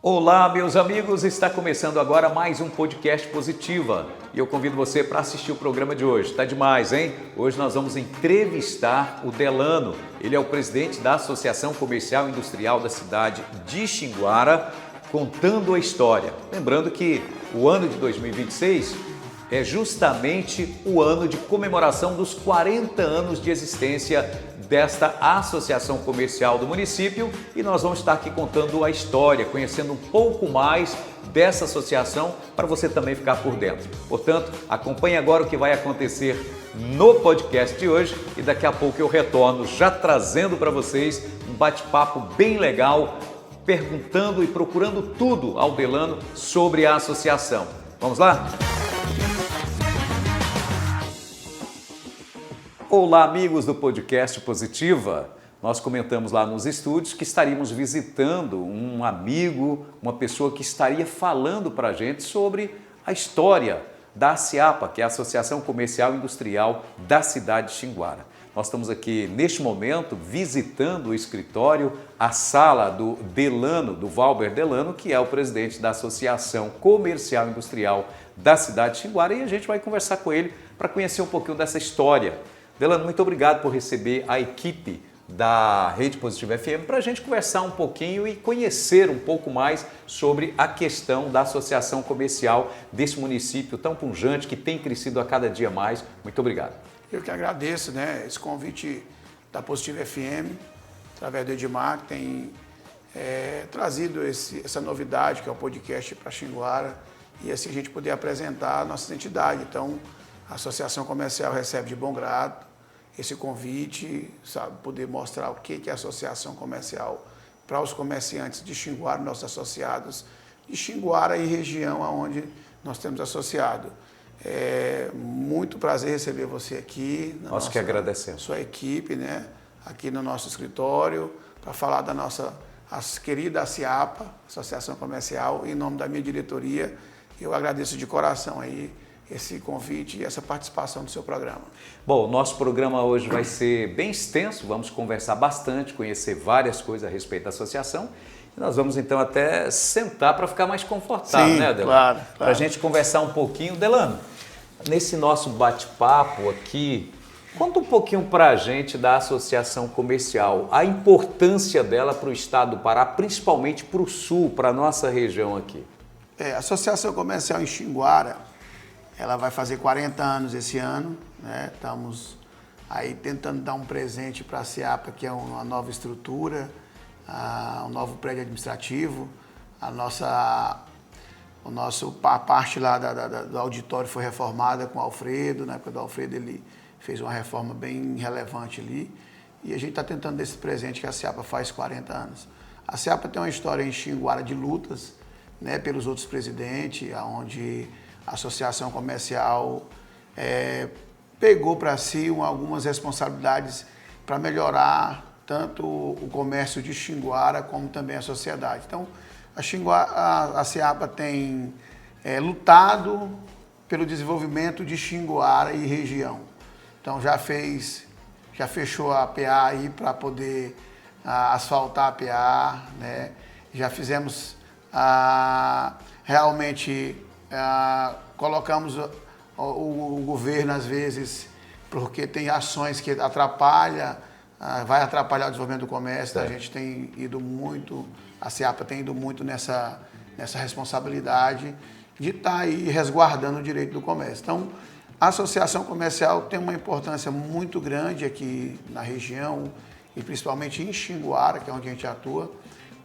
Olá, meus amigos, está começando agora mais um podcast Positiva e eu convido você para assistir o programa de hoje. Tá demais, hein? Hoje nós vamos entrevistar o Delano. Ele é o presidente da Associação Comercial e Industrial da cidade de Xinguara, contando a história. Lembrando que o ano de 2026 é justamente o ano de comemoração dos 40 anos de existência desta associação comercial do município e nós vamos estar aqui contando a história, conhecendo um pouco mais dessa associação para você também ficar por dentro. Portanto, acompanhe agora o que vai acontecer no podcast de hoje e daqui a pouco eu retorno já trazendo para vocês um bate-papo bem legal, perguntando e procurando tudo ao Delano sobre a associação. Vamos lá? Olá, amigos do podcast Positiva. Nós comentamos lá nos estúdios que estaríamos visitando um amigo, uma pessoa que estaria falando para a gente sobre a história da ASIAPA, que é a Associação Comercial e Industrial da cidade de Xinguara. Nós estamos aqui, neste momento, visitando o escritório, a sala do Delano, do Valber Delano, que é o presidente da Associação Comercial e Industrial da cidade de Xinguara, e a gente vai conversar com ele para conhecer um pouquinho dessa história. Delano, muito obrigado por receber a equipe da Rede Positiva FM para a gente conversar um pouquinho e conhecer um pouco mais sobre a questão da associação comercial desse município tão pujante que tem crescido a cada dia mais. Muito obrigado. Eu que agradeço, esse convite da Positiva FM, através do Edmar, que tem trazido essa novidade que é o podcast para Xinguara e assim a gente poder apresentar a nossa identidade. Então, a Associação Comercial recebe de bom grado esse convite, sabe, poder mostrar o que é a Associação Comercial para os comerciantes de Xinguara, nossos associados de Xinguara e região onde nós temos associado. É muito prazer receber você aqui. Nós que agradecemos. Sua equipe, aqui no nosso escritório, para falar da nossa querida ASIAPA, Associação Comercial, em nome da minha diretoria. Eu agradeço de coração aí esse convite e essa participação do seu programa. Bom, o nosso programa hoje vai ser bem extenso, vamos conversar bastante, conhecer várias coisas a respeito da associação. E nós vamos então até sentar para ficar mais confortável, Sim, né, Delano? Claro. Para a gente conversar um pouquinho. Delano, nesse nosso bate-papo aqui, conta um pouquinho para a gente da associação comercial, a importância dela para o estado do Pará, principalmente para o sul, para a nossa região aqui. A Associação Comercial em Xinguara, ela vai fazer 40 anos esse ano, Estamos aí tentando dar um presente para a ASIAPA, que é uma nova estrutura, um novo prédio administrativo. A parte lá do auditório foi reformada com o Alfredo. Na época do Alfredo ele fez uma reforma bem relevante ali. E a gente está tentando dar esse presente que a ASIAPA faz 40 anos. A ASIAPA tem uma história em Xinguara de lutas, pelos outros presidentes, onde a Associação Comercial pegou para si algumas responsabilidades para melhorar tanto o comércio de Xinguara como também a sociedade. Então, a ASIAPA tem lutado pelo desenvolvimento de Xinguara e região. Então, já fechou a PA aí para poder asfaltar a PA, Já fizemos realmente... colocamos o governo, às vezes, porque tem ações que vai atrapalhar o desenvolvimento do comércio. A gente tem ido muito, a ASIAPA tem ido muito nessa responsabilidade de estar aí resguardando o direito do comércio. Então, a Associação Comercial tem uma importância muito grande aqui na região e principalmente em Xinguara, que é onde a gente atua,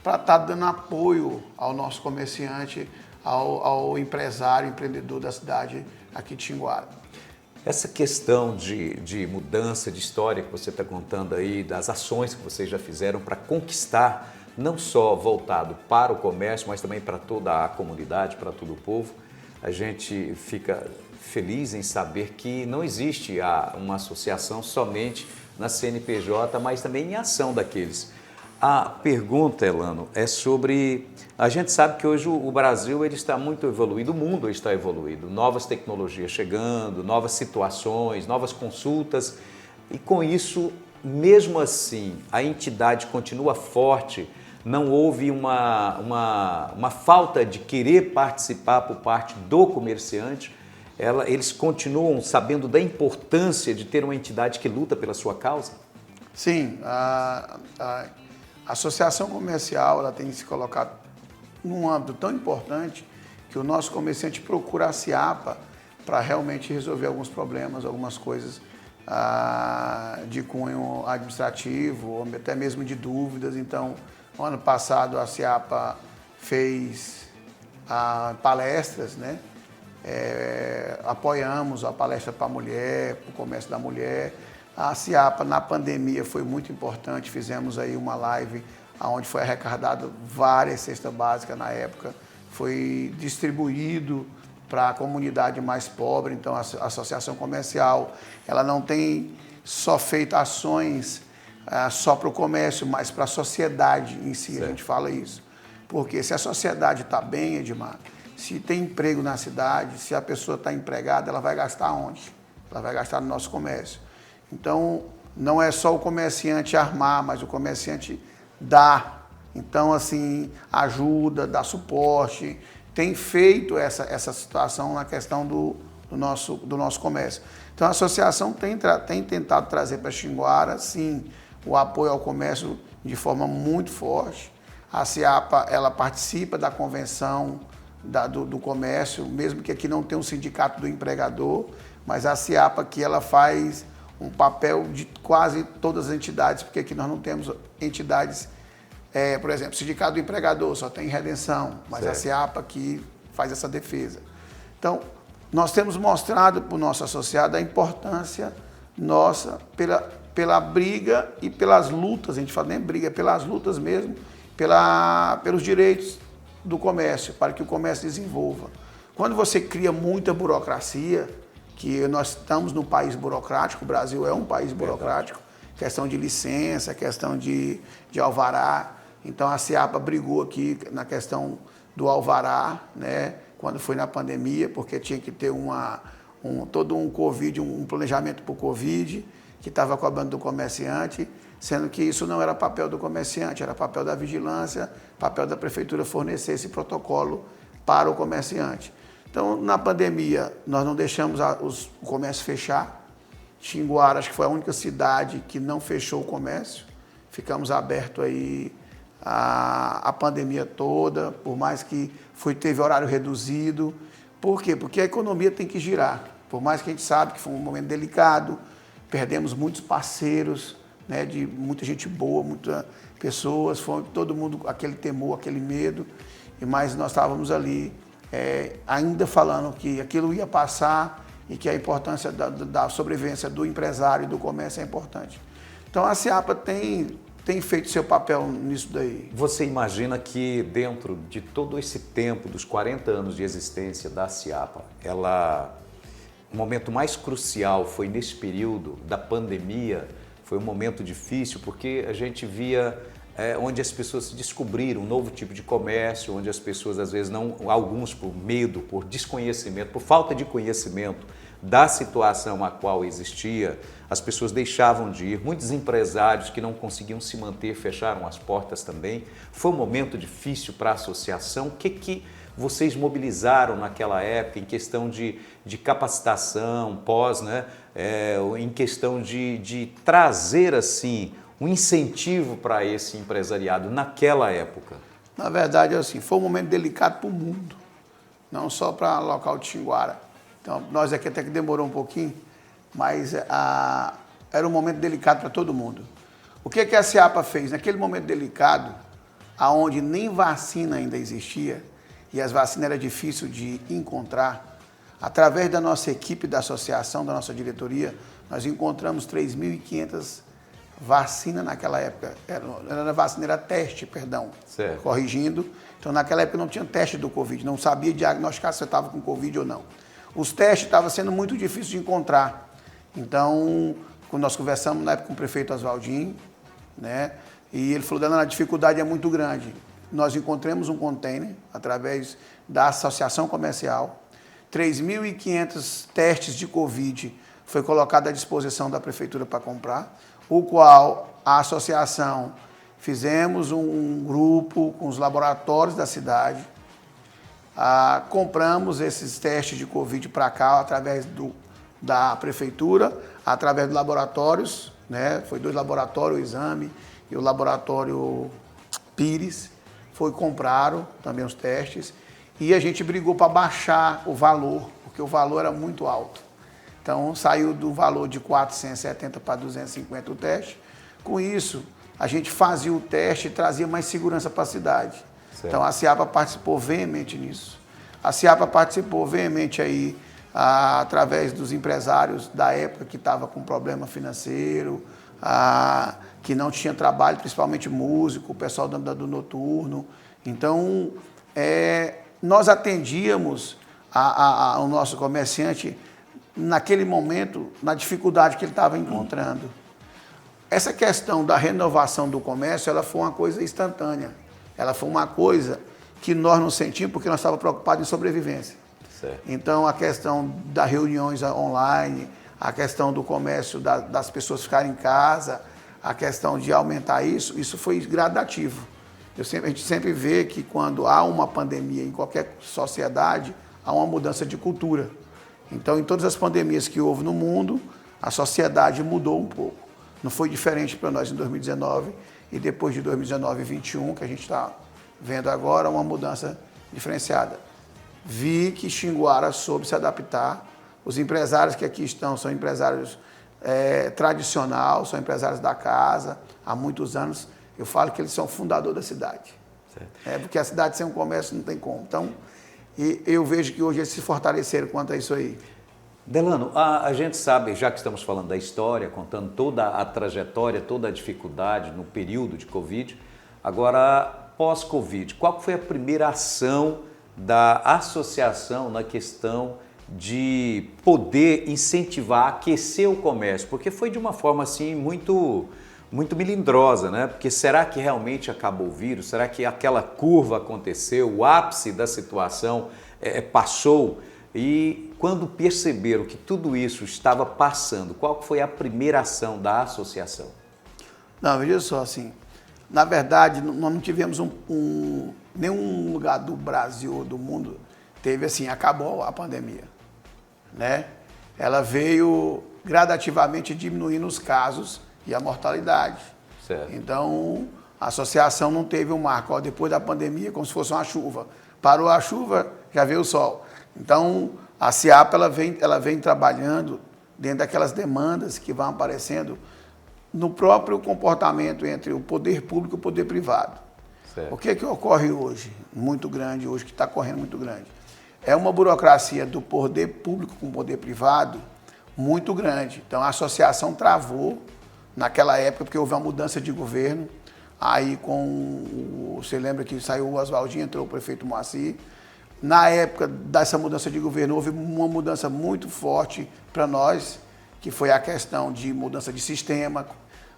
para estar dando apoio ao nosso comerciante, ao empresário, empreendedor da cidade aqui de Xinguara. Essa questão de mudança de história que você está contando aí, das ações que vocês já fizeram para conquistar, não só voltado para o comércio, mas também para toda a comunidade, para todo o povo, a gente fica feliz em saber que não existe uma associação somente na CNPJ, mas também em ação daqueles. A pergunta, Elano, é sobre... A gente sabe que hoje o Brasil ele está muito evoluído, o mundo está evoluído, novas tecnologias chegando, novas situações, novas consultas, e com isso, mesmo assim, a entidade continua forte não houve uma falta de querer participar por parte do comerciante. Eles continuam sabendo da importância de ter uma entidade que luta pela sua causa? Sim, a associação comercial ela tem se colocado num âmbito tão importante que o nosso comerciante procura a SIAPA para realmente resolver alguns problemas, algumas coisas de cunho administrativo, ou até mesmo de dúvidas. Então, no ano passado a SIAPA fez palestras, né? Apoiamos a palestra para a mulher, para o comércio da mulher. A SIAPA na pandemia foi muito importante, fizemos aí uma live onde foi arrecadado várias cestas básicas na época, foi distribuído para a comunidade mais pobre. Então a associação comercial ela não tem só feito ações só para o comércio, mas para a sociedade em si, certo. A gente fala isso. Porque se a sociedade está bem, Edmar, se tem emprego na cidade, se a pessoa está empregada, ela vai gastar onde? Ela vai gastar no nosso comércio. Então, não é só o comerciante armar, mas o comerciante dá. Então, assim, ajuda, dá suporte, tem feito essa situação na questão do nosso comércio. Então, a associação tem tentado trazer para Xinguara, sim, o apoio ao comércio de forma muito forte. A SIAPA, ela participa da convenção do comércio, mesmo que aqui não tenha um sindicato do empregador, mas a SIAPA aqui ela faz um papel de quase todas as entidades, porque aqui nós não temos entidades, por exemplo, o sindicato do empregador só tem Redenção, mas certo. A SIAPA aqui faz essa defesa. Então, nós temos mostrado para o nosso associado a importância nossa pela briga e pelas lutas, a gente fala nem briga, pelas lutas mesmo, pelos direitos do comércio, para que o comércio desenvolva. Quando você cria muita burocracia, que nós estamos num país burocrático, o Brasil é um país burocrático, questão de licença, questão de alvará. Então a SIAPA brigou aqui na questão do alvará, né, quando foi na pandemia, porque tinha que ter todo um Covid, um planejamento para o Covid, que estava cobrando do comerciante, sendo que isso não era papel do comerciante, era papel da vigilância, papel da prefeitura fornecer esse protocolo para o comerciante. Então, na pandemia, nós não deixamos o comércio fechar. Xinguara, acho que foi a única cidade que não fechou o comércio. Ficamos abertos aí a pandemia toda, por mais que teve horário reduzido. Por quê? Porque a economia tem que girar. Por mais que a gente sabe que foi um momento delicado, perdemos muitos parceiros, né, de muita gente boa, muitas pessoas, foi todo mundo aquele temor, aquele medo, mas nós estávamos ali ainda falando que aquilo ia passar e que a importância da sobrevivência do empresário e do comércio é importante. Então a SIAPA tem feito seu papel nisso daí. Você imagina que dentro de todo esse tempo, dos 40 anos de existência da SIAPA, o momento mais crucial foi nesse período da pandemia. Foi um momento difícil porque a gente via onde as pessoas se descobriram um novo tipo de comércio, onde as pessoas às vezes alguns por medo, por desconhecimento, por falta de conhecimento da situação a qual existia, as pessoas deixavam de ir. Muitos empresários que não conseguiam se manter fecharam as portas também. Foi um momento difícil para a associação. O que vocês mobilizaram naquela época em questão de capacitação, né? Em questão de trazer assim um incentivo para esse empresariado naquela época? Na verdade, assim, foi um momento delicado para o mundo, não só para o local de Xinguara. Então, nós aqui até que demorou um pouquinho, mas era um momento delicado para todo mundo. O que a SIAPA fez? Naquele momento delicado, onde nem vacina ainda existia, e as vacinas eram difíceis de encontrar, através da nossa equipe da associação, da nossa diretoria, nós encontramos 3.500 vacinas naquela época. Era teste, perdão, certo. Corrigindo. Então, naquela época não tinha teste do Covid, não sabia diagnosticar se você estava com Covid ou não. Os testes estavam sendo muito difíceis de encontrar. Então, quando nós conversamos na época com o prefeito Oswaldinho, né, e ele falou, Dana, a dificuldade é muito grande. Nós encontramos um container, através da associação comercial, 3.500 testes de Covid foi colocado à disposição da prefeitura para comprar, o qual a associação fizemos um grupo com os laboratórios da cidade, compramos esses testes de Covid para cá através da prefeitura, através de laboratórios, né? Foi 2 laboratórios, o Exame e o laboratório Pires, compraram também os testes, e a gente brigou para baixar o valor, porque o valor era muito alto. Então saiu do valor de 470 para 250 o teste. Com isso, a gente fazia o teste e trazia mais segurança para a cidade. Certo. Então a Ciapa participou veemente nisso. A Ciapa participou veemente aí, através dos empresários da época que estava com problema financeiro, que não tinha trabalho, principalmente músico, o pessoal do noturno. Então, nós atendíamos o nosso comerciante naquele momento, na dificuldade que ele estava encontrando. Essa questão da renovação do comércio, ela foi uma coisa instantânea. Ela foi uma coisa que nós não sentimos porque nós estávamos preocupados em sobrevivência. Certo. Então, a questão das reuniões online, a questão do comércio, das pessoas ficarem em casa, a questão de aumentar isso foi gradativo. A gente sempre vê que quando há uma pandemia em qualquer sociedade, há uma mudança de cultura. Então, em todas as pandemias que houve no mundo, a sociedade mudou um pouco. Não foi diferente para nós em 2019 e depois de 2019 e 2021, que a gente está vendo agora, uma mudança diferenciada. Vi que Xinguara soube se adaptar. Os empresários que aqui estão são empresários tradicionais, são empresários da casa, há muitos anos. Eu falo que eles são fundadores da cidade. Certo. Porque a cidade sem um comércio não tem como. Então, eu vejo que hoje eles se fortaleceram quanto a isso aí. Delano, a gente sabe, já que estamos falando da história, contando toda a trajetória, toda a dificuldade no período de Covid, agora, pós-Covid, qual foi a primeira ação da associação na questão de poder incentivar, aquecer o comércio? Porque foi de uma forma assim muito melindrosa, né? Porque será que realmente acabou o vírus? Será que aquela curva aconteceu? O ápice da situação passou? E quando perceberam que tudo isso estava passando, qual foi a primeira ação da associação? Não, veja só, assim, na verdade, nós não tivemos nenhum lugar do Brasil ou do mundo teve assim, acabou a pandemia, né? Ela veio gradativamente diminuindo os casos e a mortalidade. Certo. Então, a associação não teve um marco, depois da pandemia, como se fosse uma chuva. Parou a chuva, já veio o sol. Então, a Ciapa ela vem trabalhando dentro daquelas demandas que vão aparecendo no próprio comportamento entre o poder público e o poder privado. Certo. O que ocorre hoje, muito grande, hoje que está correndo muito grande? É uma burocracia do poder público com o poder privado muito grande. Então, a associação travou naquela época, porque houve uma mudança de governo. Aí, você lembra que saiu o Oswaldinho, entrou o prefeito Moacir. Na época dessa mudança de governo, houve uma mudança muito forte para nós, que foi a questão de mudança de sistema.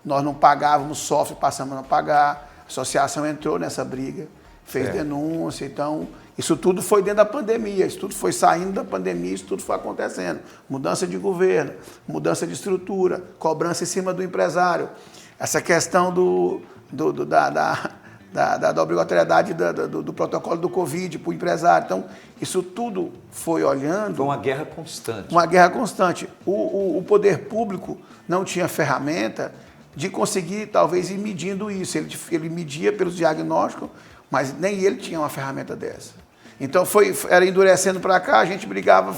Nós não pagávamos software, passamos a não pagar. A associação entrou nessa briga, fez denúncia. Então, isso tudo foi dentro da pandemia, isso tudo foi saindo da pandemia, isso tudo foi acontecendo. Mudança de governo, mudança de estrutura, cobrança em cima do empresário. Essa questão da obrigatoriedade do protocolo do Covid para o empresário. Então, isso tudo foi olhando... Foi uma guerra constante. Uma guerra constante. O poder público não tinha ferramenta de conseguir, talvez, ir medindo isso. Ele media pelos diagnósticos, mas nem ele tinha uma ferramenta dessa. Então, era endurecendo para cá, a gente brigava,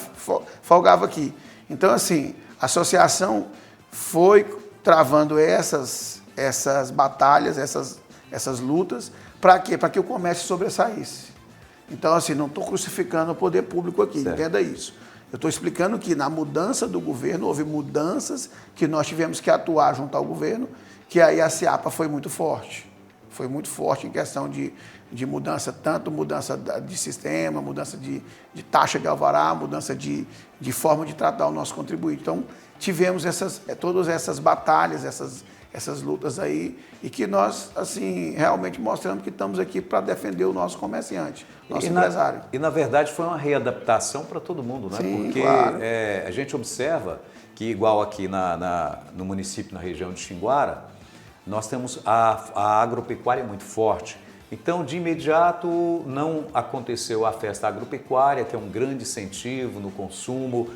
folgava aqui. Então, assim, a associação foi travando essas batalhas, essas lutas, para quê? Para que o comércio sobressaísse. Então, assim, não estou crucificando o poder público aqui, certo. Entenda isso. Eu estou explicando que na mudança do governo, houve mudanças que nós tivemos que atuar junto ao governo, que aí a Ciapa foi muito forte. Foi muito forte em questão de mudança, tanto mudança de sistema, mudança de taxa de alvará, mudança de forma de tratar o nosso contribuinte. Então, tivemos todas essas batalhas, essas lutas aí, e que nós, assim, realmente mostramos que estamos aqui para defender o nosso comerciante, nosso empresário. E, na verdade, foi uma readaptação para todo mundo, né? Sim, porque claro. A gente observa que, igual aqui no município, na região de Xinguara, nós temos a agropecuária muito forte. Então, de imediato, não aconteceu a festa agropecuária, que é um grande incentivo no consumo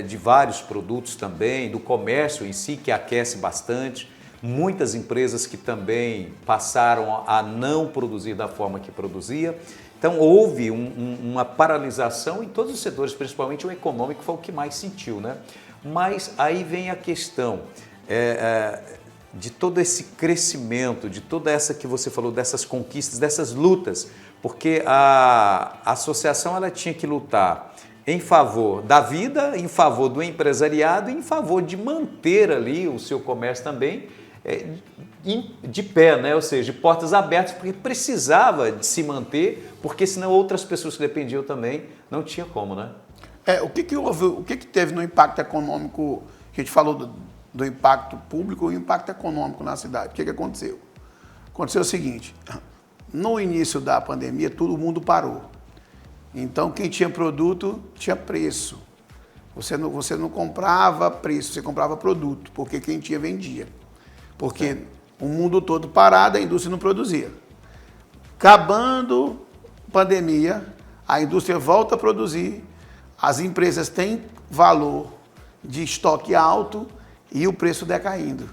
de vários produtos também, do comércio em si, que aquece bastante. Muitas empresas que também passaram a não produzir da forma que produzia. Então, houve uma paralisação em todos os setores, principalmente o econômico, foi o que mais sentiu, né? Mas aí vem a questão de todo esse crescimento, de toda essa que você falou, dessas conquistas, dessas lutas, porque a associação ela tinha que lutar em favor da vida, em favor do empresariado, em favor de manter ali o seu comércio também de pé, né? Ou seja, de portas abertas, porque precisava de se manter, porque senão outras pessoas que dependiam também não tinha como, né? O que houve, o que teve no impacto econômico, que a gente falou do impacto público e o impacto econômico na cidade? O que aconteceu? Aconteceu o seguinte, no início da pandemia, todo mundo parou. Então, quem tinha produto, tinha preço. Você não comprava preço, você comprava produto, porque quem tinha, vendia. Porque o mundo todo parado, a indústria não produzia. Acabando a pandemia, a indústria volta a produzir, as empresas têm valor de estoque alto e o preço decaindo.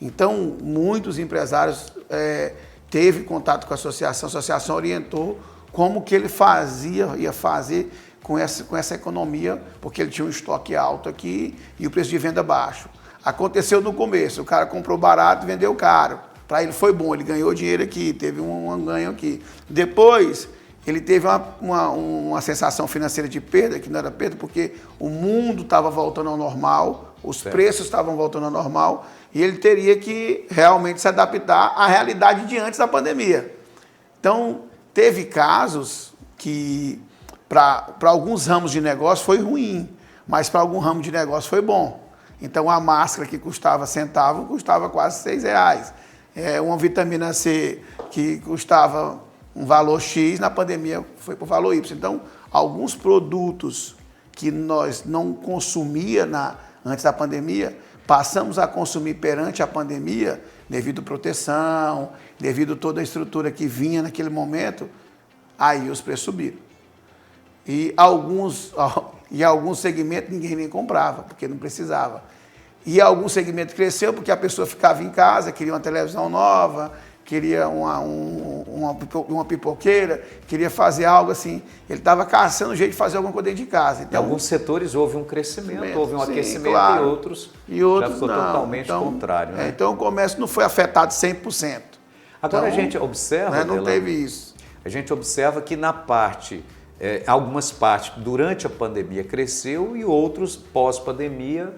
Então, muitos empresários teve contato com a associação orientou como que ele ia fazer com essa economia, porque ele tinha um estoque alto aqui e o preço de venda baixo. Aconteceu no começo, o cara comprou barato e vendeu caro. Para ele foi bom, ele ganhou dinheiro aqui, teve um ganho aqui. Depois, ele teve uma sensação financeira de perda, que não era perda, porque o mundo estava voltando ao normal, os preços estavam voltando ao normal, e ele teria que realmente se adaptar à realidade de antes da pandemia. Então, teve casos que, para alguns ramos de negócio, foi ruim, mas para algum ramo de negócio foi bom. Então, a máscara que custava centavo, custava quase R$6. Uma vitamina C que custava um valor X, na pandemia foi para o valor Y. Então, alguns produtos que nós não consumia antes da pandemia, passamos a consumir perante a pandemia, devido à proteção, devido a toda a estrutura que vinha naquele momento, aí os preços subiram. E alguns segmentos ninguém nem comprava, porque não precisava. E algum segmento cresceu porque a pessoa ficava em casa, queria uma televisão nova, queria uma pipoqueira, queria fazer algo assim. Ele estava caçando um jeito de fazer alguma coisa dentro de casa. Então, em alguns setores houve um crescimento, houve um aquecimento, claro. e outros já ficou não. totalmente contrário. Né? Então o comércio não foi afetado 100%. Agora a gente observa... Não teve isso. A gente observa que na parte, algumas partes durante a pandemia cresceu e outros pós-pandemia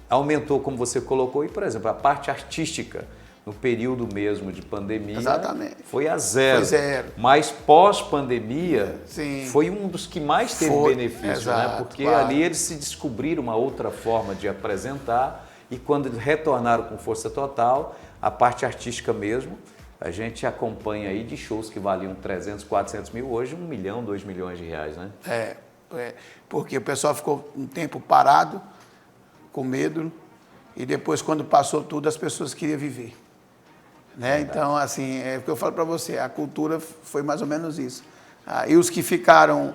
aumentou, como você colocou. E, por exemplo, a parte artística, no período mesmo de pandemia, exatamente, foi a zero. Foi zero. Mas pós-pandemia Sim, foi um dos que mais teve benefício, exato, né? Porque claro, ali eles se descobriram uma outra forma de apresentar e quando retornaram com força total, a parte artística mesmo, a gente acompanha aí de shows que valiam 300, 400 mil, hoje 1 milhão, 2 milhões de reais, né? Porque o pessoal ficou um tempo parado, com medo, e depois, quando passou tudo, as pessoas queriam viver. Né? Então, assim, é o que eu falo para você, a cultura foi mais ou menos isso. E os que ficaram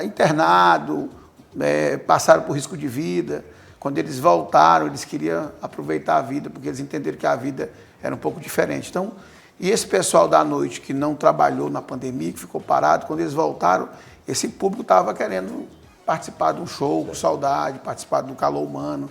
internado, passaram por risco de vida, quando eles voltaram, eles queriam aproveitar a vida, porque eles entenderam que a vida era um pouco diferente. Então, e esse pessoal da noite que não trabalhou na pandemia, que ficou parado, quando eles voltaram, esse público estava querendo participar de um show, com saudade, participar do calor humano.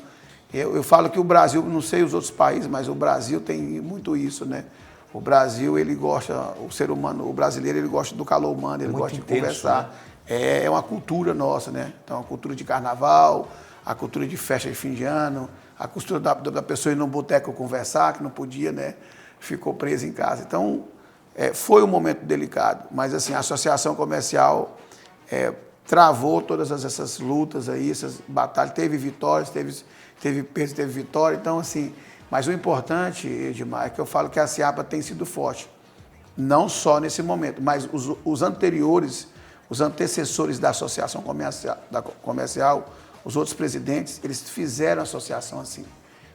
Eu falo que o Brasil, não sei os outros países, mas o Brasil tem muito isso, né? O Brasil, ele gosta, o ser humano, o brasileiro, ele gosta do calor humano, ele gosta de conversar. Né? É uma cultura nossa, né? Então, a cultura de carnaval, a cultura de festa de fim de ano, a cultura da pessoa ir num boteco conversar, que não podia, né? Ficou presa em casa. Então, foi um momento delicado, mas assim, a associação comercial travou todas essas lutas aí, essas batalhas, teve vitórias, teve perdas, teve vitória, então assim, mas o importante, Edmar, é que eu falo que a SEAPA tem sido forte, não só nesse momento, mas os anteriores, os antecessores da associação comercial, os outros presidentes, eles fizeram a associação assim.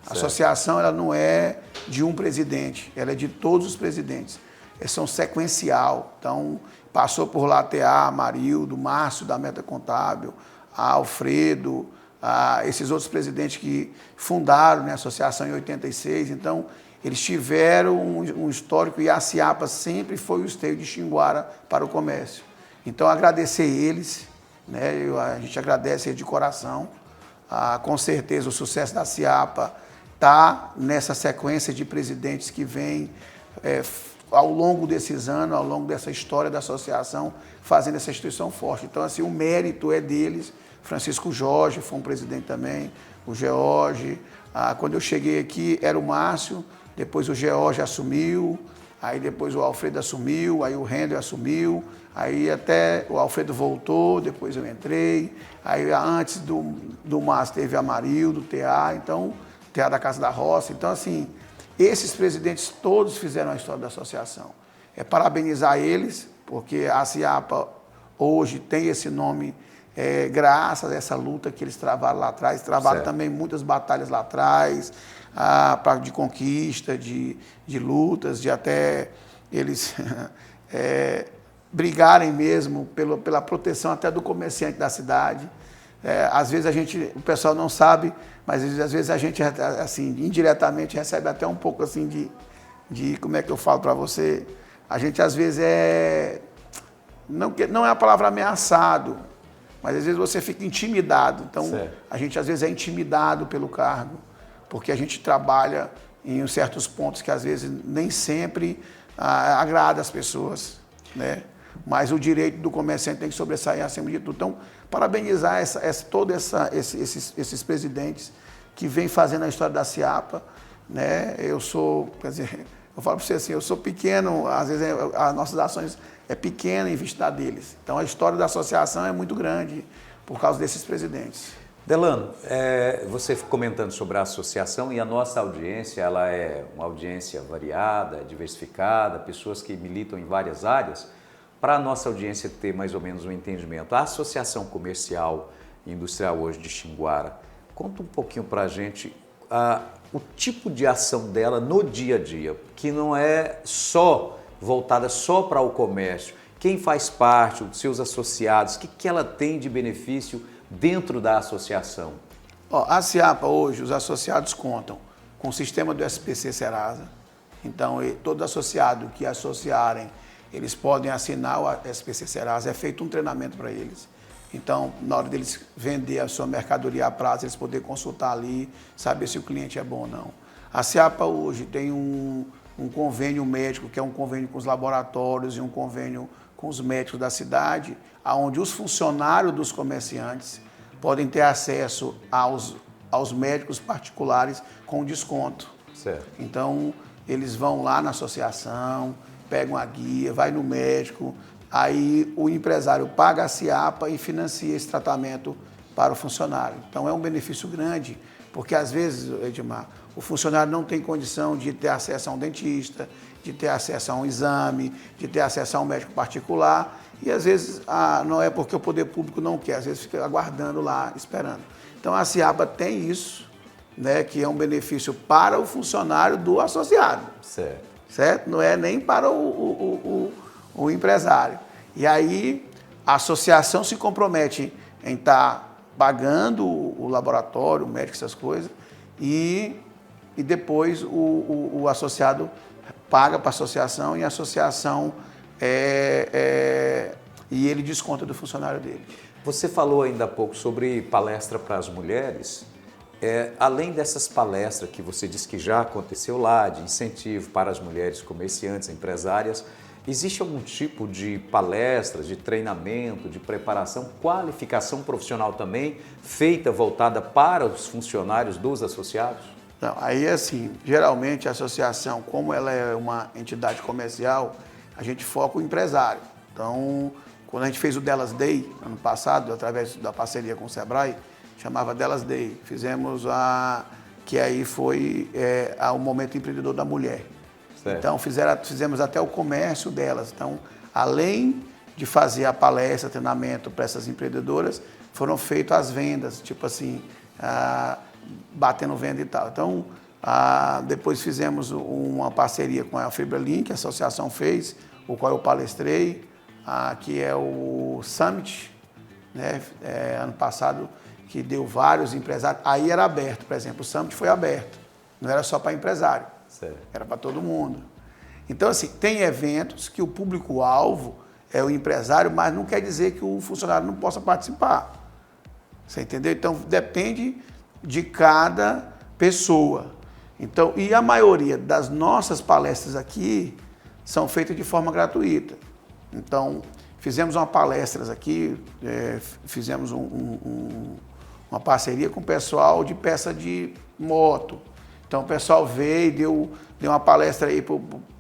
A associação ela não é de um presidente, ela é de todos os presidentes. Eles são sequencial. Então, passou por lá a Amarildo, Márcio da Meta Contábil, a Alfredo, esses outros presidentes que fundaram, né, a associação em 86. Então, eles tiveram um histórico e a CIAPA sempre foi o esteio de Xinguara para o comércio. Então, agradecer eles, né, a gente agradece eles de coração. Com certeza, o sucesso da CIAPA está nessa sequência de presidentes que vem ao longo desses anos, ao longo dessa história da associação, fazendo essa instituição forte. Então, assim, o mérito é deles. Francisco Jorge foi um presidente também, o George. Quando eu cheguei aqui, era o Márcio, depois o George assumiu, aí depois o Alfredo assumiu, aí o Render assumiu, aí até o Alfredo voltou, depois eu entrei, aí antes do Márcio teve a Amarildo, o TA, então, o TA da Casa da Roça. Então, assim, esses presidentes todos fizeram a história da associação. Parabenizar eles, porque a CIAPA hoje tem esse nome graças a essa luta que eles travaram lá atrás, travaram também muitas batalhas lá atrás, de conquista, de lutas, de até eles brigarem mesmo pela proteção até do comerciante da cidade. Às vezes o pessoal não sabe, mas às vezes a gente, assim, indiretamente recebe até um pouco assim de como é que eu falo para você, a gente às vezes não é a palavra ameaçado, mas às vezes você fica intimidado. Então, a gente às vezes é intimidado pelo cargo, porque a gente trabalha em certos pontos que às vezes nem sempre agrada as pessoas, né? Mas o direito do comerciante tem que sobressair acima de tudo. Então, parabenizar esses presidentes que vêm fazendo a história da CIAPA, né? Eu falo para você assim, eu sou pequeno, às vezes as nossas ações pequena em vista deles. Então, a história da associação é muito grande por causa desses presidentes. Delano, você comentando sobre a associação, e a nossa audiência, ela é uma audiência variada, diversificada, pessoas que militam em várias áreas. Para a nossa audiência ter mais ou menos um entendimento, a Associação Comercial e Industrial hoje de Xinguara, conta um pouquinho para a gente o tipo de ação dela no dia a dia, que não é voltada só para o comércio. Quem faz parte, os seus associados, o que ela tem de benefício dentro da associação? A CIAPA hoje, os associados contam com o sistema do SPC Serasa. Então, todo associado que associarem, eles podem assinar o SPC Serasa, é feito um treinamento para eles. Então, na hora deles vender a sua mercadoria a prazo, eles poderem consultar ali, saber se o cliente é bom ou não. A CIAPA hoje tem um convênio médico, que é um convênio com os laboratórios e um convênio com os médicos da cidade, onde os funcionários dos comerciantes podem ter acesso aos médicos particulares com desconto. Certo. Então, eles vão lá na associação, pegam a guia, vai no médico, aí o empresário paga a CIAPA e financia esse tratamento para o funcionário. Então, é um benefício grande, porque às vezes, Edmar, o funcionário não tem condição de ter acesso a um dentista, de ter acesso a um exame, de ter acesso a um médico particular, e às vezes não é porque o poder público não quer, às vezes fica aguardando lá, esperando. Então, a CIAPA tem isso, né, que é um benefício para o funcionário do associado. Certo? Não é nem para o empresário. E aí, a associação se compromete em estar pagando o laboratório, o médico, essas coisas, e depois o associado paga para a associação e a associação e ele desconta do funcionário dele. Você falou ainda há pouco sobre palestra para as mulheres. Além dessas palestras que você disse que já aconteceu lá, de incentivo para as mulheres comerciantes, empresárias, existe algum tipo de palestras, de treinamento, de preparação, qualificação profissional também, voltada para os funcionários dos associados? Não, aí assim, geralmente a associação, como ela é uma entidade comercial, a gente foca o empresário. Então, quando a gente fez o Delas Day, ano passado, através da parceria com o Sebrae, chamava Delas Day. Fizemos que aí foi o momento empreendedor da mulher. Certo. Então, fizemos até o comércio delas. Então, além de fazer a palestra, treinamento para essas empreendedoras, foram feitas as vendas, tipo assim, batendo venda e tal. Então, depois fizemos uma parceria com a FibraLink, a associação fez, o qual eu palestrei, que é o Summit, né? Ano passado, que deu vários empresários. Aí era aberto, por exemplo, o Summit foi aberto, não era só para empresário, certo, era para todo mundo. Então, assim, tem eventos que o público-alvo é o empresário, mas não quer dizer que o funcionário não possa participar. Você entendeu? Então, depende de cada pessoa. Então, e a maioria das nossas palestras aqui são feitas de forma gratuita. Então, fizemos uma palestra aqui, fizemos uma parceria com o pessoal de peça de moto. Então, o pessoal veio, deu uma palestra aí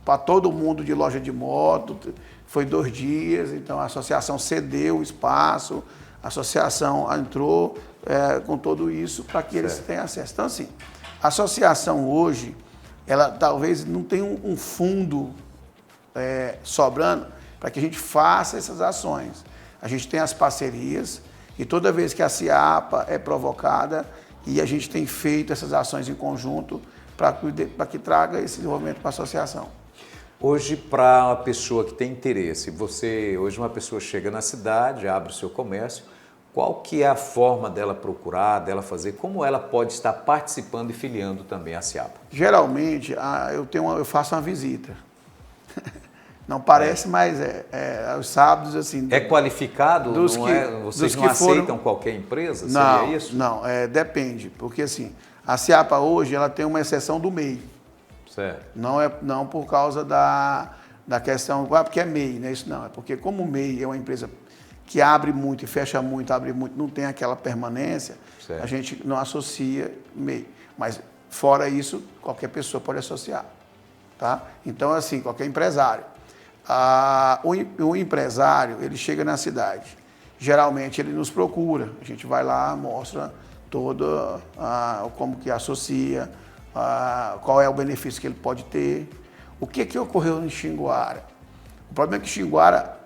para todo mundo de loja de moto, foi 2 dias, então a associação cedeu o espaço, a associação entrou com tudo isso para que eles tenham acesso. Então, assim, a associação hoje, ela talvez não tenha um fundo sobrando para que a gente faça essas ações. A gente tem as parcerias e toda vez que a CIAPA é provocada e a gente tem feito essas ações em conjunto para que traga esse desenvolvimento para a associação. Hoje, para uma pessoa que tem interesse, hoje uma pessoa chega na cidade, abre o seu comércio, qual que é a forma dela procurar, dela fazer, como ela pode estar participando e filiando também a CIAPA? Geralmente, eu faço uma visita. Não parece, mas aos sábados, assim... É qualificado? Vocês não aceitam qualquer empresa? Não, seria isso? Não, depende, porque assim, a CIAPA hoje, ela tem uma exceção do MEI. Certo. Não por causa da questão, porque é MEI, não é isso não, é porque como o MEI é uma empresa que abre muito e fecha muito, abre muito, não tem aquela permanência, certo, a gente não associa MEI. Mas fora isso, qualquer pessoa pode associar, tá? Então, assim, qualquer empresário. O empresário, ele chega na cidade, geralmente ele nos procura, a gente vai lá, mostra todo como que associa, qual é o benefício que ele pode ter. O que ocorreu em Xinguara? O problema é que Xinguara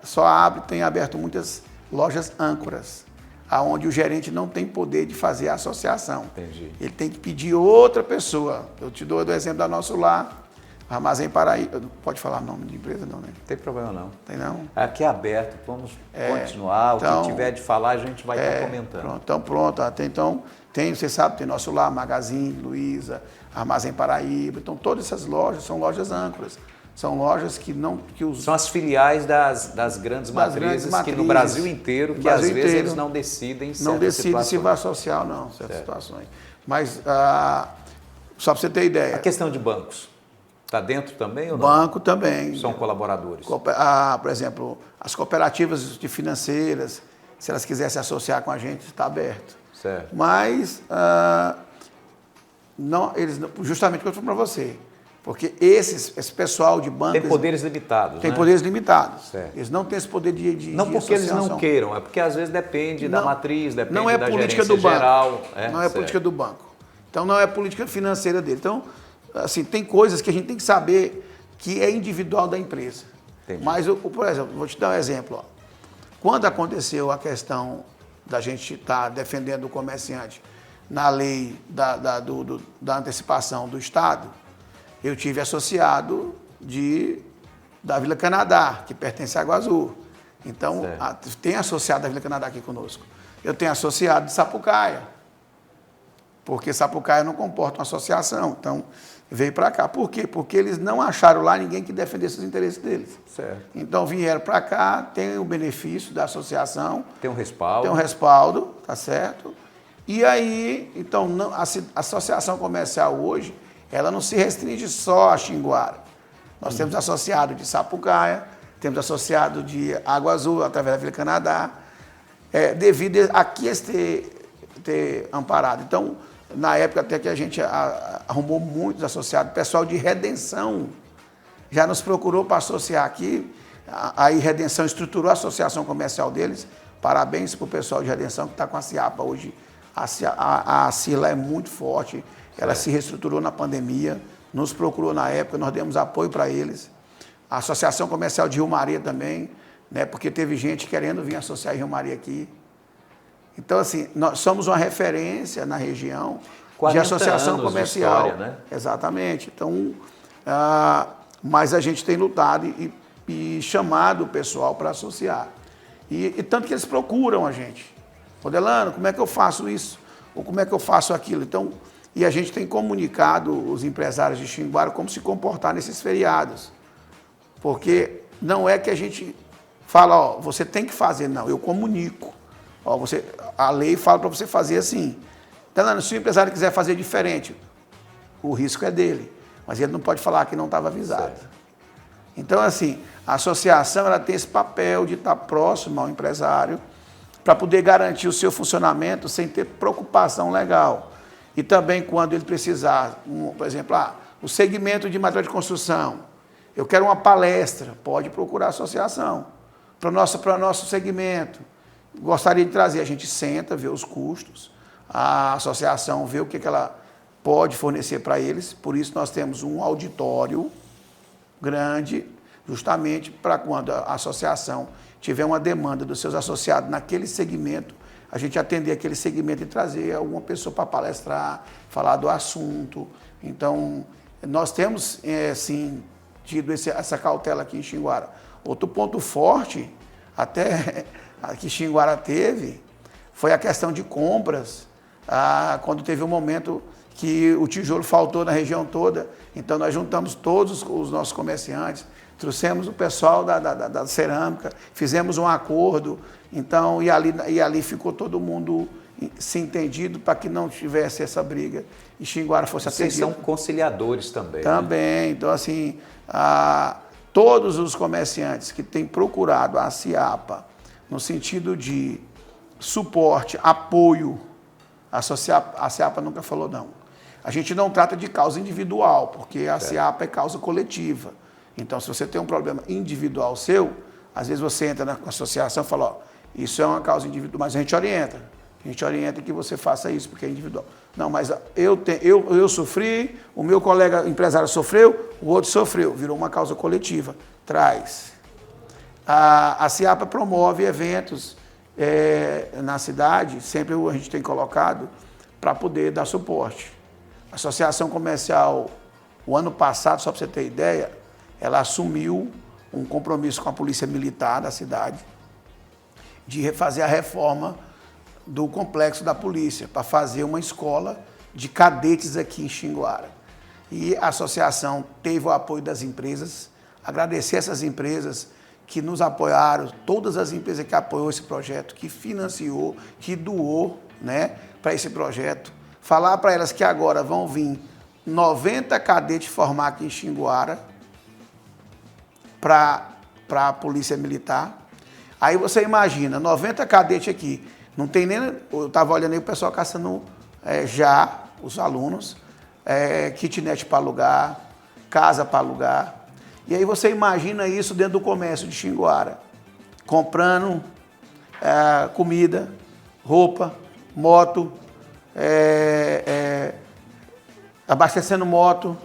tem aberto muitas lojas âncoras, onde o gerente não tem poder de fazer a associação. Entendi. Ele tem que pedir outra pessoa. Eu te dou o exemplo da Nosso Lar, Armazém Paraíba. Pode falar nome de empresa, não, né? Não tem problema não. Tem não? Aqui é aberto, vamos continuar. Então, o que tiver de falar, a gente vai estar comentando. Pronto. Você sabe, tem Nosso Lar, Magazine, Luiza, Armazém Paraíba. Então, todas essas lojas são lojas âncoras. São lojas que não... São as filiais das grandes matrizes que no Brasil inteiro, que às vezes eles não decidem certas não decidem situações. se vai associar ou não, certas situações. Mas, só para você ter ideia... A questão de bancos, está dentro também ou não? Banco também. São colaboradores. Por exemplo, as cooperativas financeiras, se elas quiserem se associar com a gente, está aberto. Certo. Mas, justamente o que eu falei para você, porque esse pessoal de banco... Tem poderes limitados, Tem poderes limitados. Certo. Eles não têm esse poder de não porque associação. eles não queiram, é porque às vezes depende da matriz, depende não é da política gerência do banco. geral. Não é política do banco. Então, não é política financeira dele. Então, assim, tem coisas que a gente tem que saber que é individual da empresa. Entendi. Mas, por exemplo, vou te dar um exemplo. Quando aconteceu a questão da gente estar defendendo o comerciante na lei da antecipação do Estado, eu tive associado da Vila Canadá, que pertence à Água Azul. Então, tem associado da Vila Canadá aqui conosco. Eu tenho associado de Sapucaia, porque Sapucaia não comporta uma associação. Então, veio para cá. Por quê? Porque eles não acharam lá ninguém que defendesse os interesses deles. Certo. Então, vieram para cá, tem o benefício da associação. Tem um respaldo. Tem um respaldo, tá certo? E aí, então, a associação comercial hoje, ela não se restringe só a Xinguara. Nós temos associado de Sapucaia, temos associado de Água Azul, através da Vila Canadá, devido a aqui ter amparado. Então, na época até que a gente arrumou muitos associados, o pessoal de Redenção já nos procurou para associar aqui, aí Redenção estruturou a associação comercial deles. Parabéns para o pessoal de Redenção que está com a CIAPA hoje. A CILA é muito forte, ela se reestruturou na pandemia, nos procurou na época, nós demos apoio para eles. A Associação Comercial de Rio Maria também, né, porque teve gente querendo vir associar Rio Maria aqui. Então, assim, nós somos uma referência na região de 40 associação anos de comercial. história, né? Exatamente. Então, mas a gente tem lutado e chamado o pessoal para associar. E tanto que eles procuram a gente. Ô, Delano, como é que eu faço isso? Ou como é que eu faço aquilo? Então, e a gente tem comunicado os empresários de Xinguara como se comportar nesses feriados. Porque não é que a gente fala, ó, você tem que fazer, não, eu comunico. Ó, a lei fala para você fazer assim. Delano, se o empresário quiser fazer diferente, o risco é dele. Mas ele não pode falar que não estava avisado. Certo. Então, assim, a associação ela tem esse papel de estar próximo ao empresário para poder garantir o seu funcionamento sem ter preocupação legal. E também quando ele precisar, por exemplo, o segmento de material de construção, eu quero uma palestra, pode procurar a associação. Para o nosso segmento, gostaria de trazer, a gente senta, vê os custos, a associação vê o que ela pode fornecer para eles, por isso nós temos um auditório grande, justamente para quando a associação tiver uma demanda dos seus associados naquele segmento, a gente atender aquele segmento e trazer alguma pessoa para palestrar, falar do assunto. Então, nós temos, sim, tido essa cautela aqui em Xinguara. Outro ponto forte, até que Xinguara teve, foi a questão de compras, quando teve um momento que o tijolo faltou na região toda, então nós juntamos todos os nossos comerciantes, trouxemos o pessoal da cerâmica, fizemos um acordo, então, e ali ficou todo mundo se entendido para que não tivesse essa briga e Xinguara fosse atendido. Vocês são conciliadores também. Também, né? Então assim, todos os comerciantes que têm procurado a CIAPA no sentido de suporte, apoio, a CIAPA nunca falou não. A gente não trata de causa individual, porque a CIAPA é causa coletiva. Então, se você tem um problema individual seu, às vezes você entra na associação e fala, ó, isso é uma causa individual, mas a gente orienta. A gente orienta que você faça isso, porque é individual. Não, mas eu sofri, o meu colega empresário sofreu, o outro sofreu. Virou uma causa coletiva. Traz. A CIAPA promove eventos na cidade, sempre a gente tem colocado, para poder dar suporte. A Associação Comercial, o ano passado, só para você ter ideia, ela assumiu um compromisso com a Polícia Militar da cidade de fazer a reforma do complexo da polícia, para fazer uma escola de cadetes aqui em Xinguara. E a associação teve o apoio das empresas, agradecer essas empresas que nos apoiaram, todas as empresas que apoiou esse projeto, que financiou, que doou, né, para esse projeto. Falar para elas que agora vão vir 90 cadetes formar aqui em Xinguara para a Polícia Militar. Aí você imagina, 90 cadetes aqui, não tem nem... Eu estava olhando aí o pessoal caçando já, os alunos, kitnet para alugar, casa para alugar. E aí você imagina isso dentro do comércio de Xinguara, comprando comida, roupa, moto, abastecendo moto.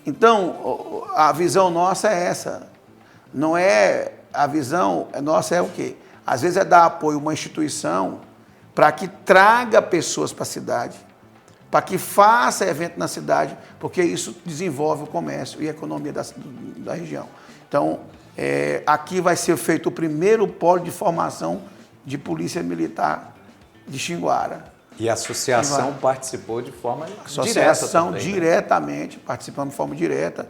Então, a visão nossa é essa. Não é... A visão nossa é o quê? Às vezes é dar apoio a uma instituição para que traga pessoas para a cidade, para que faça evento na cidade, porque isso desenvolve o comércio e a economia da região. Então, aqui vai ser feito o primeiro polo de formação de polícia militar de Xinguara. E a associação participou de forma direta associação também, diretamente, participando de forma direta.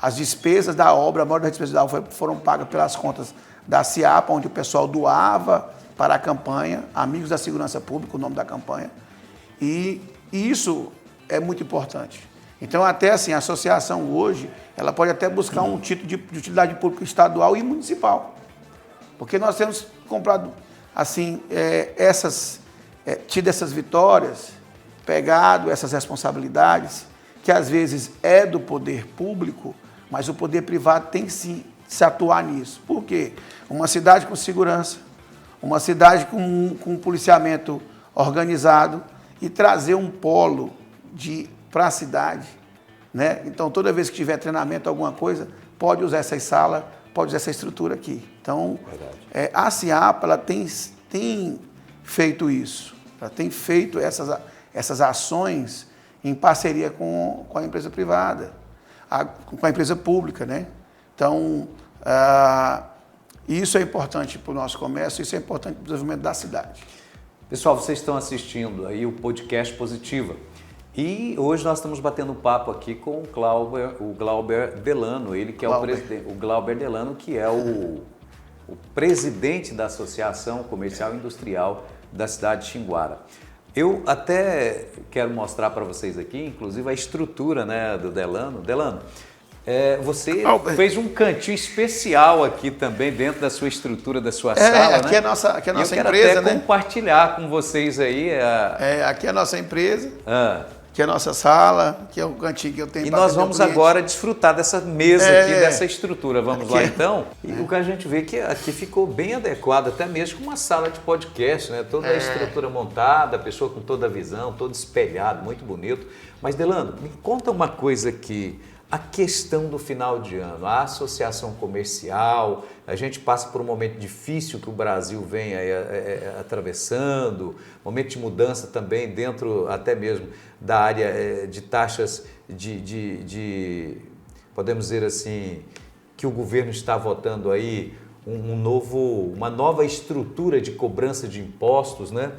As despesas da obra, a maioria das despesas da obra foram pagas pelas contas da CIAPA, onde o pessoal doava para a campanha, Amigos da Segurança Pública, o nome da campanha. E isso é muito importante. Então, até assim, a associação hoje, ela pode até buscar um título de utilidade pública estadual e municipal. Porque nós temos comprado, assim, tido essas vitórias, pegado essas responsabilidades, que às vezes é do poder público, mas o poder privado tem que se atuar nisso. Por quê? Uma cidade com segurança, uma cidade com um policiamento organizado e trazer um polo para a cidade, né? Então, toda vez que tiver treinamento, alguma coisa, pode usar essa sala, pode usar essa estrutura aqui. Então, a CIAPA ela tem feito isso. Ela tem feito essas ações em parceria com a empresa privada, com a empresa pública, né? Então, isso é importante para o nosso comércio, isso é importante para o desenvolvimento da cidade. Pessoal, vocês estão assistindo aí o podcast Positiva. E hoje nós estamos batendo um papo aqui com o Glauber Delano, ele que é o presidente, o Glauber Delano, que é o presidente da Associação Comercial e Industrial da cidade de Xinguara. Eu até quero mostrar para vocês aqui, inclusive, a estrutura, né, do Delano. Delano, você fez um cantinho especial aqui também dentro da sua estrutura, da sua sala, aqui né? É nossa eu empresa, quero até né? compartilhar com vocês aí. Aqui é a nossa empresa. Que é a nossa sala, que é o cantinho que eu tenho. E nós vamos agora desfrutar dessa mesa aqui, dessa estrutura. Vamos lá então? E o que a gente vê que aqui ficou bem adequado, até mesmo com uma sala de podcast, né? Toda a estrutura montada, a pessoa com toda a visão, todo espelhado, muito bonito. Mas Delano, me conta uma coisa aqui. A questão do final de ano, a associação comercial, a gente passa por um momento difícil que o Brasil vem aí, atravessando, momento de mudança também dentro até mesmo da área de taxas podemos dizer assim, que o governo está votando aí uma nova estrutura de cobrança de impostos, né?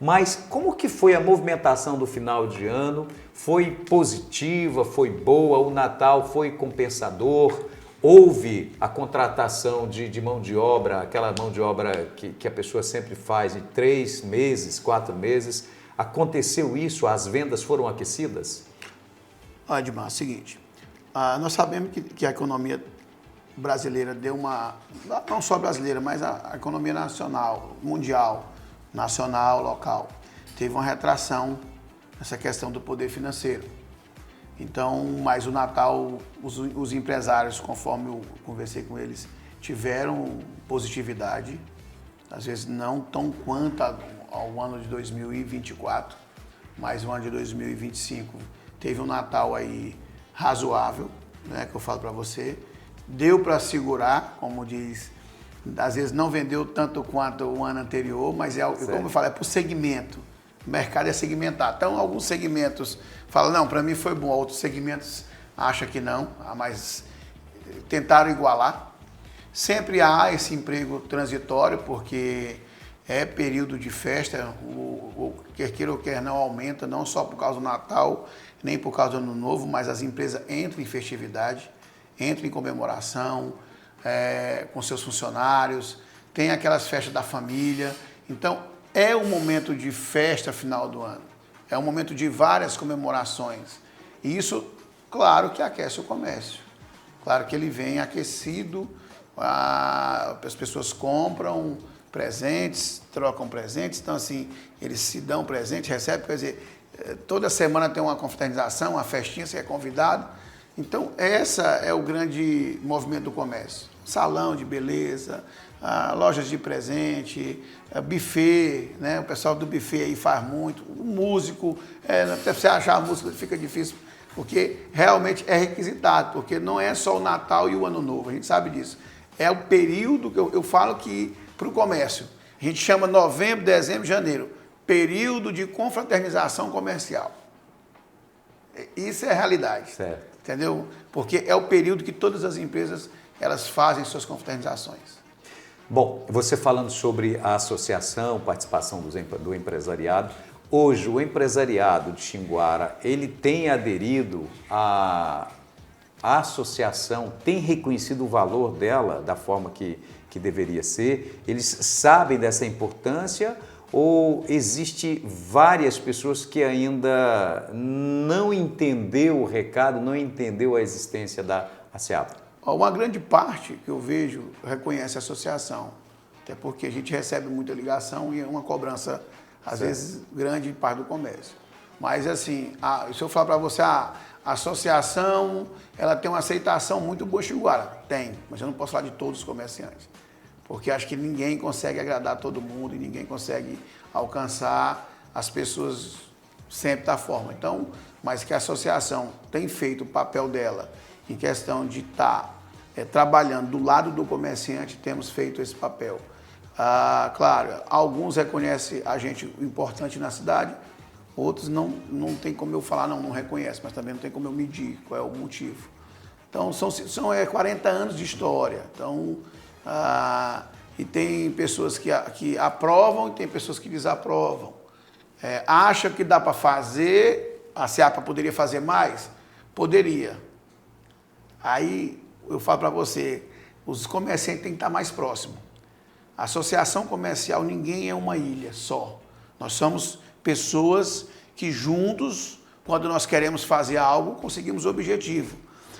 Mas como que foi a movimentação do final de ano? Foi positiva, foi boa, o Natal foi compensador? Houve a contratação de mão de obra, aquela mão de obra que a pessoa sempre faz em 3 meses, 4 meses. Aconteceu isso? As vendas foram aquecidas? Olha, Edmar, é o seguinte, nós sabemos que a economia brasileira deu não só brasileira, mas a economia nacional, mundial, nacional, local, teve uma retração nessa questão do poder financeiro. Então, mas o Natal, os empresários, conforme eu conversei com eles, tiveram positividade, às vezes não tão quanto ao ano de 2024, mas o ano de 2025 teve um Natal aí razoável, né, que eu falo para você, deu para segurar, como diz. Às vezes não vendeu tanto quanto o ano anterior, mas como eu falo, é por segmento. O mercado é segmentado. Então, alguns segmentos falam, não, para mim foi bom. Outros segmentos acham que não, mas tentaram igualar. Sempre há esse emprego transitório, porque é período de festa, quer queira ou quer não, aumenta, não só por causa do Natal, nem por causa do Ano Novo, mas as empresas entram em festividade, entram em comemoração, com seus funcionários, tem aquelas festas da família. Então, é um momento de festa final do ano. É um momento de várias comemorações. E isso, claro que aquece o comércio. Claro que ele vem aquecido, as pessoas compram presentes, trocam presentes. Então, assim, eles se dão presente, recebem, quer dizer, toda semana tem uma confraternização, uma festinha, você é convidado. Então, essa é o grande movimento do comércio. Salão de beleza, lojas de presente, buffet, né? O pessoal do buffet aí faz muito. O músico, até você achar a música fica difícil, porque realmente é requisitado, porque não é só o Natal e o Ano Novo, a gente sabe disso. É o período que eu falo que, para o comércio, a gente chama novembro, dezembro, janeiro, período de confraternização comercial. Isso é a realidade. Certo. Entendeu? Porque é o período que todas as empresas elas fazem suas confraternizações. Bom, você falando sobre a associação, participação do empresariado, hoje o empresariado de Xinguara, ele tem aderido à associação, tem reconhecido o valor dela da forma que deveria ser? Eles sabem dessa importância? Ou existe várias pessoas que ainda não entendeu o recado, não entendeu a existência da ASEAP? Uma grande parte que eu vejo reconhece a associação, até porque a gente recebe muita ligação e é uma cobrança, às vezes, grande em parte do comércio. Mas, assim, se eu falar para você, a associação ela tem uma aceitação muito boa em Xinguara. Tem, mas eu não posso falar de todos os comerciantes. Porque acho que ninguém consegue agradar todo mundo e ninguém consegue alcançar as pessoas sempre da forma. Então, mas que a associação tem feito o papel dela em questão de estar trabalhando do lado do comerciante, temos feito esse papel. Claro, alguns reconhecem a gente importante na cidade, outros não tem como eu falar, não reconhece, mas também não tem como eu medir qual é o motivo. Então, são 40 anos de história. Então, e tem pessoas que aprovam e tem pessoas que desaprovam. Acha que dá para fazer, a SEAPA poderia fazer mais? Poderia. Aí, eu falo para você, os comerciantes têm que estar mais próximos. A associação comercial, ninguém é uma ilha só. Nós somos pessoas que juntos, quando nós queremos fazer algo, conseguimos o objetivo.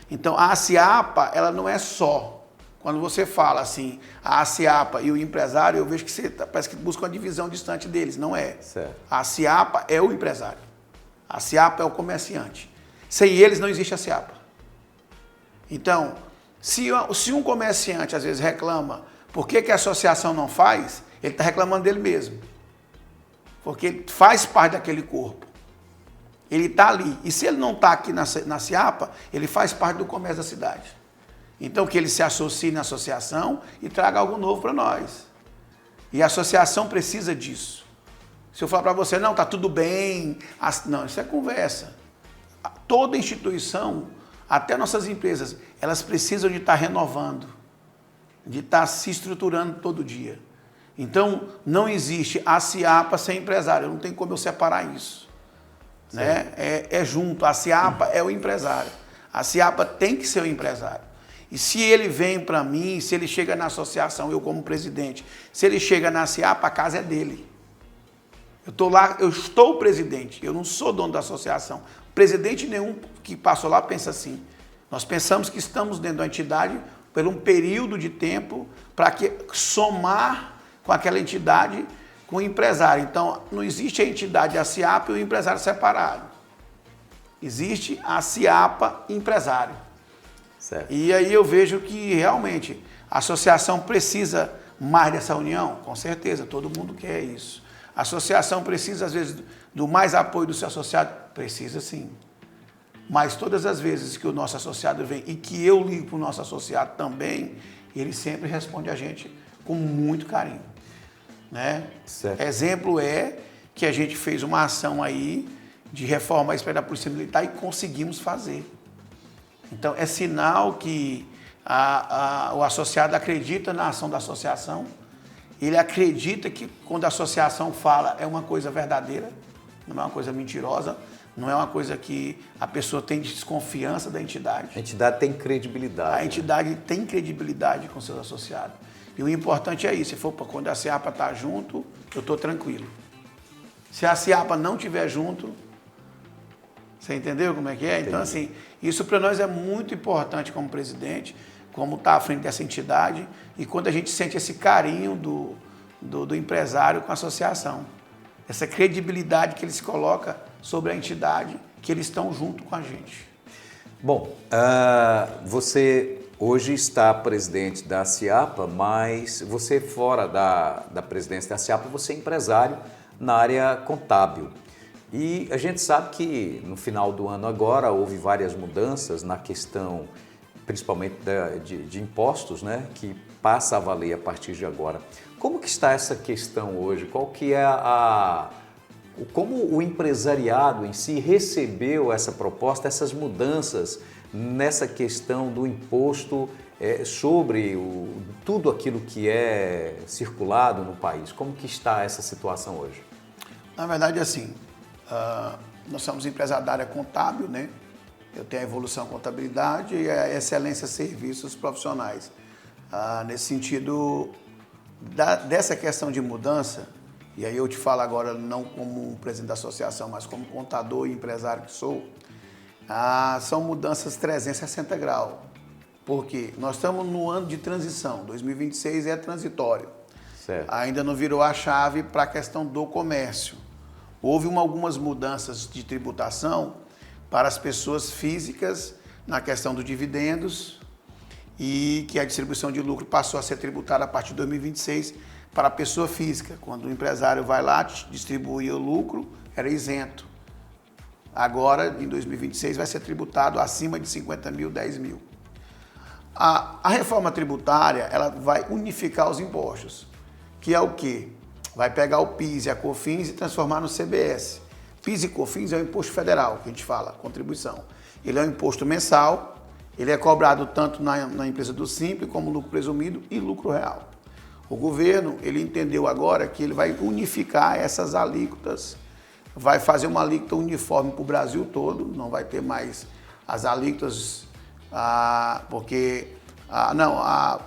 Então, a SEAPA, ela não é só. Quando você fala assim, a SEAPA e o empresário, eu vejo que você parece que busca uma divisão distante deles. Não é. Certo. A SEAPA é o empresário. A SEAPA é o comerciante. Sem eles não existe a SEAPA. Então, se um comerciante às vezes reclama por que a associação não faz, ele está reclamando dele mesmo. Porque ele faz parte daquele corpo. Ele está ali. E se ele não está aqui na SEAPA, ele faz parte do comércio da cidade. Então, que ele se associe na associação e traga algo novo para nós. E a associação precisa disso. Se eu falar para você, não, está tudo bem. Não, isso é conversa. Toda instituição, até nossas empresas, elas precisam de estar renovando, de estar se estruturando todo dia. Então, não existe a SEAPA sem empresário. Não tem como eu separar isso. Né? É junto. A SEAPA é o empresário. A SEAPA tem que ser o empresário. E se ele vem para mim, se ele chega na associação, eu como presidente, se ele chega na SEAPA, a casa é dele. Eu estou lá, eu estou presidente, eu não sou dono da associação. Presidente nenhum que passou lá pensa assim. Nós pensamos que estamos dentro da entidade por um período de tempo para somar com aquela entidade, com o empresário. Então, não existe a entidade, a SEAPA e o empresário separado. Existe a SEAPA empresário. Certo. E aí eu vejo que realmente a associação precisa mais dessa união, com certeza, todo mundo quer isso. A associação precisa, às vezes, do mais apoio do seu associado? Precisa sim. Mas todas as vezes que o nosso associado vem e que eu ligo para o nosso associado também, ele sempre responde a gente com muito carinho. Né? Certo. Exemplo é que a gente fez uma ação aí de reforma da Polícia Militar e conseguimos fazer. Então, é sinal que o associado acredita na ação da associação, ele acredita que quando a associação fala é uma coisa verdadeira, não é uma coisa mentirosa, não é uma coisa que a pessoa tem desconfiança da entidade. A entidade tem credibilidade. A entidade tem credibilidade com seus associados. E o importante é isso, se for quando a SEAPA está junto, eu estou tranquilo. Se a SEAPA não estiver junto, você entendeu como é que é? Entendi. Então, assim, isso para nós é muito importante como presidente, como estar à frente dessa entidade e quando a gente sente esse carinho do empresário com a associação. Essa credibilidade que ele se coloca sobre a entidade, que eles estão junto com a gente. Bom, você hoje está presidente da SEAPA, mas você fora da presidência da SEAPA, você é empresário na área contábil. E a gente sabe que no final do ano agora houve várias mudanças na questão, principalmente de impostos, né, que passa a valer a partir de agora. Como que está essa questão hoje? Qual que é como o empresariado em si recebeu essa proposta, essas mudanças nessa questão do imposto sobre tudo aquilo que é circulado no país? Como que está essa situação hoje? Na verdade, assim, nós somos empresários da área contábil, né? Eu tenho a Evolução Contabilidade e a Excelência Serviços Profissionais. Nesse sentido, dessa questão de mudança, e aí eu te falo agora não como presidente da associação, mas como contador e empresário que sou, são mudanças 360 graus. Porque nós estamos no ano de transição, 2026 é transitório. Certo. Ainda não virou a chave para a questão do comércio. Houve algumas mudanças de tributação para as pessoas físicas na questão dos dividendos e que a distribuição de lucro passou a ser tributada a partir de 2026 para a pessoa física. Quando o empresário vai lá, distribuir o lucro, era isento. Agora, em 2026, vai ser tributado acima de 50 mil, 10 mil. A reforma tributária, ela vai unificar os impostos. que é o quê? Vai pegar o PIS e a COFINS e transformar no CBS. PIS e COFINS é o imposto federal, que a gente fala, contribuição. Ele é um imposto mensal, ele é cobrado tanto na empresa do Simples como lucro presumido e lucro real. O governo, ele entendeu agora que ele vai unificar essas alíquotas, vai fazer uma alíquota uniforme para o Brasil todo, não vai ter mais as alíquotas, porque,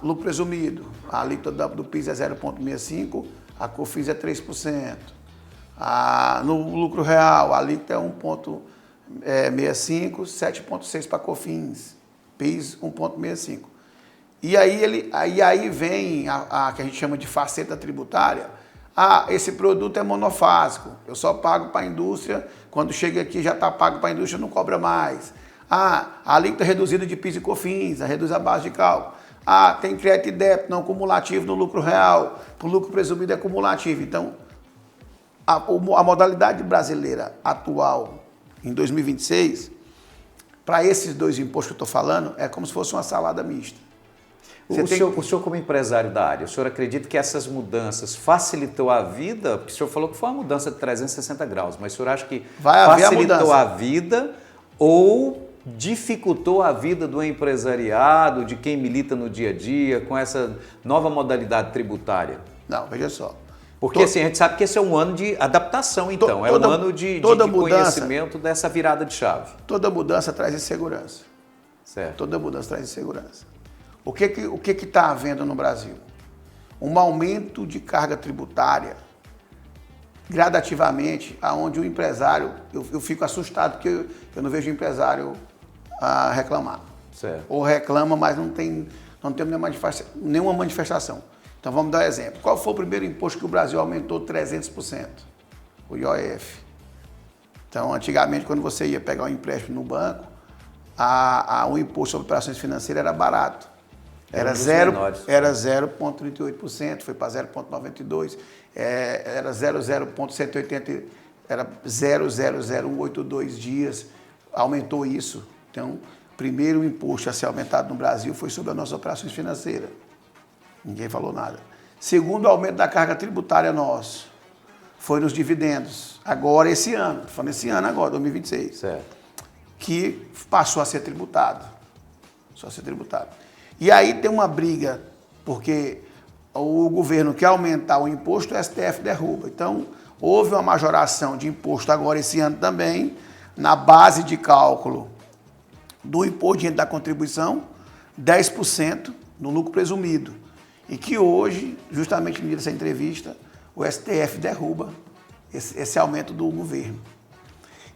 lucro presumido, a alíquota do PIS é 0,65%, a COFINS é 3%. No lucro real, a alíquota é 1,65%, 7,6% para COFINS, PIS 1,65%. E aí vem a que a gente chama de faceta tributária. Esse produto é monofásico, eu só pago para a indústria, quando chega aqui já está pago para a indústria, não cobra mais. A alíquota reduzida de PIS e COFINS, reduz a base de cálculo. Tem crédito e débito não cumulativo no lucro real, para o lucro presumido é cumulativo. Então, a modalidade brasileira atual, em 2026, para esses dois impostos que eu estou falando, é como se fosse uma salada mista. O senhor, como empresário da área, o senhor acredita que essas mudanças facilitou a vida? Porque o senhor falou que foi uma mudança de 360 graus, mas o senhor acha que facilitou a vida ou dificultou a vida do empresariado, de quem milita no dia a dia, com essa nova modalidade tributária? Não, veja só. Porque assim, a gente sabe que esse é um ano de adaptação, então. É um ano de conhecimento dessa virada de chave. Toda mudança traz insegurança. Certo. Toda mudança traz insegurança. O que está havendo no Brasil? Um aumento de carga tributária gradativamente, aonde o empresário, eu fico assustado porque eu não vejo o empresário reclamar. Certo. Ou reclama, mas não tem nenhuma manifestação. Então vamos dar um exemplo. Qual foi o primeiro imposto que o Brasil aumentou 300%? O IOF. Então, antigamente, quando você ia pegar um empréstimo no banco, o imposto sobre operações financeiras era barato. Era 0,38%, foi para 0,92%, era 0,180%, era 0,00182 dias, aumentou isso. Então, o primeiro imposto a ser aumentado no Brasil foi sobre as nossas operações financeiras. Ninguém falou nada. Segundo aumento da carga tributária nosso, foi nos dividendos. Agora, esse ano, estou falando esse ano agora, 2026. Certo. Que passou a ser tributado. E aí tem uma briga, porque o governo quer aumentar o imposto, o STF derruba. Então, houve uma majoração de imposto agora esse ano também, na base de cálculo do imposto de renda da contribuição, 10% no lucro presumido. E que hoje, justamente no dia dessa entrevista, o STF derruba esse aumento do governo.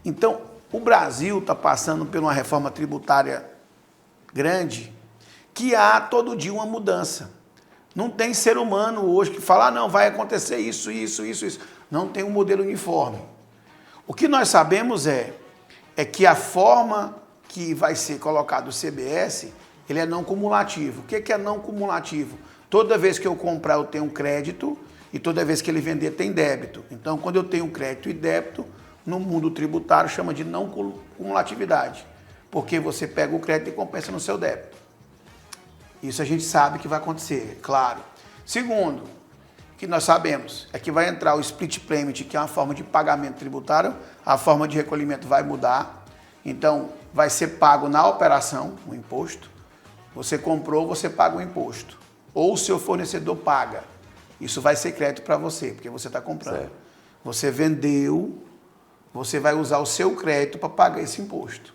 Então, o Brasil está passando por uma reforma tributária grande, que há todo dia uma mudança. Não tem ser humano hoje que fala, não, vai acontecer isso. Não tem um modelo uniforme. O que nós sabemos é que a forma que vai ser colocado o CBS, ele é não cumulativo. O que é não cumulativo? Toda vez que eu comprar, eu tenho um crédito, e toda vez que ele vender, tem débito. Então, quando eu tenho crédito e débito, no mundo tributário chama de não cumulatividade, porque você pega o crédito e compensa no seu débito. Isso a gente sabe que vai acontecer, claro. Segundo, que nós sabemos, é que vai entrar o split payment, que é uma forma de pagamento tributário, a forma de recolhimento vai mudar, então vai ser pago na operação o imposto, você comprou, você paga o imposto, ou o seu fornecedor paga. Isso vai ser crédito para você, porque você está comprando. Certo. Você vendeu, você vai usar o seu crédito para pagar esse imposto.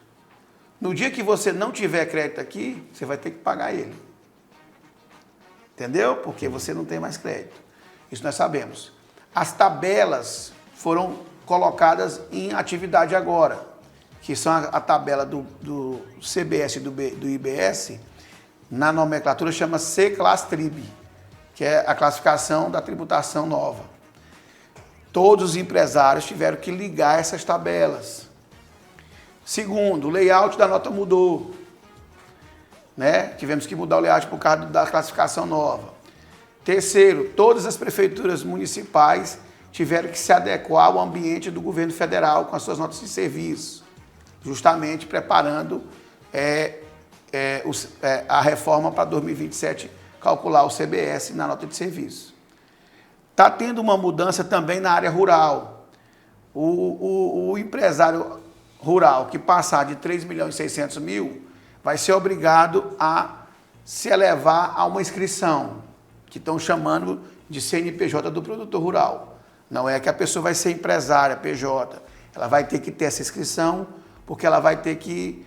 No dia que você não tiver crédito aqui, você vai ter que pagar ele. Entendeu? Porque você não tem mais crédito. Isso nós sabemos. As tabelas foram colocadas em atividade agora, que são a tabela do CBS e do IBS, na nomenclatura chama C-Class-Trib, que é a classificação da tributação nova. Todos os empresários tiveram que ligar essas tabelas. Segundo, o layout da nota mudou. Tivemos que mudar o layout por causa da classificação nova. Terceiro, todas as prefeituras municipais tiveram que se adequar ao ambiente do governo federal com as suas notas de serviço, justamente preparando a reforma para 2027, calcular o CBS na nota de serviço. Está tendo uma mudança também na área rural. O empresário rural que passar de 3.600.000 vai ser obrigado a se elevar a uma inscrição, que estão chamando de CNPJ do produtor rural. Não é que a pessoa vai ser empresária, PJ. Ela vai ter que ter essa inscrição, porque ela vai ter que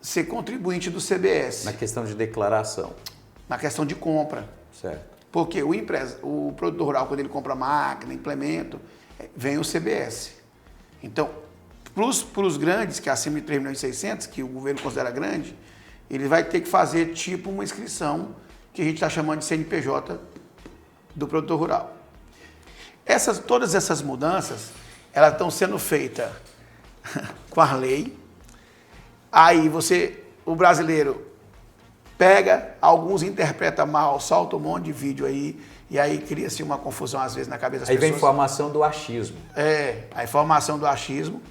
ser contribuinte do CBS. Na questão de declaração. Na questão de compra. Certo. Porque o produtor rural, quando ele compra máquina, implemento, vem o CBS. Então, para os grandes, que é acima de 3.600.000, que o governo considera grande, ele vai ter que fazer tipo uma inscrição que a gente está chamando de CNPJ do produtor rural. Todas essas mudanças, elas estão sendo feitas com a lei. Aí o brasileiro pega, alguns interpreta mal, solta um monte de vídeo aí, e aí cria-se uma confusão às vezes na cabeça das pessoas. Aí vem a informação do achismo. A informação do achismo.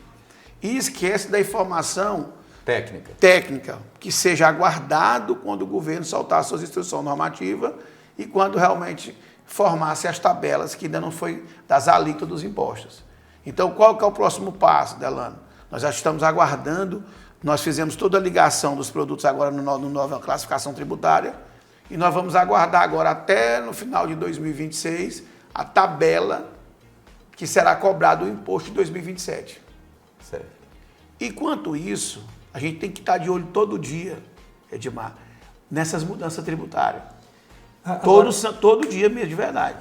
E esquece da informação técnica, que seja aguardado quando o governo soltar suas instruções normativas e quando realmente formasse as tabelas que ainda não foi das alíquotas dos impostos. Então, qual que é o próximo passo, Delano? Nós já estamos aguardando, nós fizemos toda a ligação dos produtos agora no nova classificação tributária e nós vamos aguardar agora até no final de 2026 a tabela que será cobrado o imposto de 2027. Certo. Enquanto isso, a gente tem que estar de olho todo dia, Edmar, nessas mudanças tributárias. Todo dia mesmo, de verdade.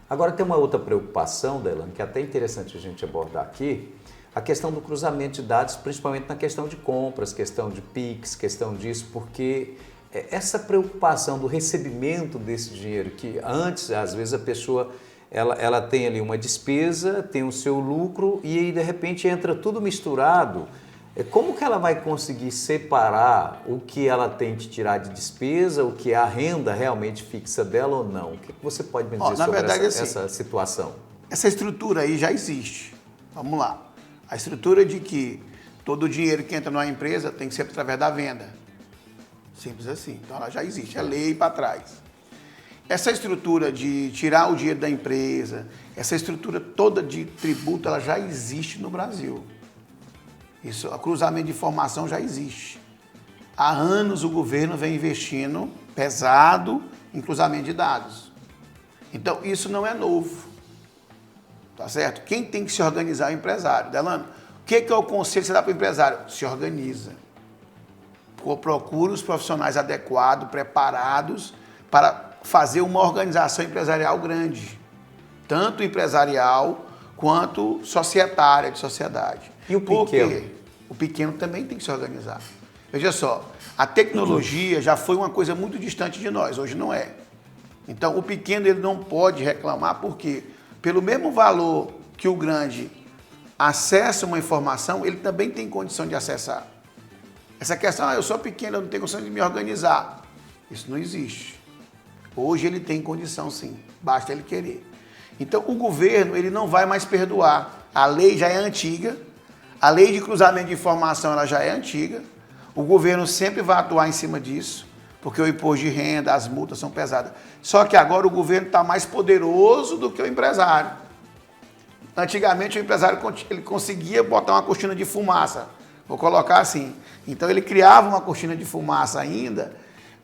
Agora tem uma outra preocupação, Delano, que é até interessante a gente abordar aqui, a questão do cruzamento de dados, principalmente na questão de compras, questão de PIX, questão disso, porque essa preocupação do recebimento desse dinheiro, que antes, às vezes, a pessoa ela tem ali uma despesa, tem o seu lucro e aí, de repente, entra tudo misturado. Como que ela vai conseguir separar o que ela tem que tirar de despesa, o que é a renda realmente fixa dela ou não? O que você pode me dizer sobre essa situação? Essa estrutura aí já existe. Vamos lá. A estrutura de que todo o dinheiro que entra numa empresa tem que ser através da venda. Simples assim. Então ela já existe, é lei para trás. Essa estrutura de tirar o dinheiro da empresa, essa estrutura toda de tributo, ela já existe no Brasil. Isso, o cruzamento de informação já existe. Há anos o governo vem investindo pesado em cruzamento de dados. Então, isso não é novo. Tá certo? Quem tem que se organizar é o empresário. Delano, o que é o conselho que você dá para o empresário? Se organiza. Procura os profissionais adequados, preparados para fazer uma organização empresarial grande. Tanto empresarial quanto societária, de sociedade. E o pequeno? Porque o pequeno também tem que se organizar. Veja só, a tecnologia já foi uma coisa muito distante de nós, hoje não é. Então, o pequeno ele não pode reclamar, porque pelo mesmo valor que o grande acessa uma informação, ele também tem condição de acessar. Essa questão, eu sou pequeno, eu não tenho condição de me organizar. Isso não existe. Hoje ele tem condição sim, basta ele querer. Então, o governo ele não vai mais perdoar. A lei já é antiga, a lei de cruzamento de informação ela já é antiga, o governo sempre vai atuar em cima disso, porque o imposto de renda, as multas são pesadas. Só que agora o governo está mais poderoso do que o empresário. Antigamente o empresário ele conseguia botar uma cortina de fumaça, vou colocar assim. Então ele criava uma cortina de fumaça ainda,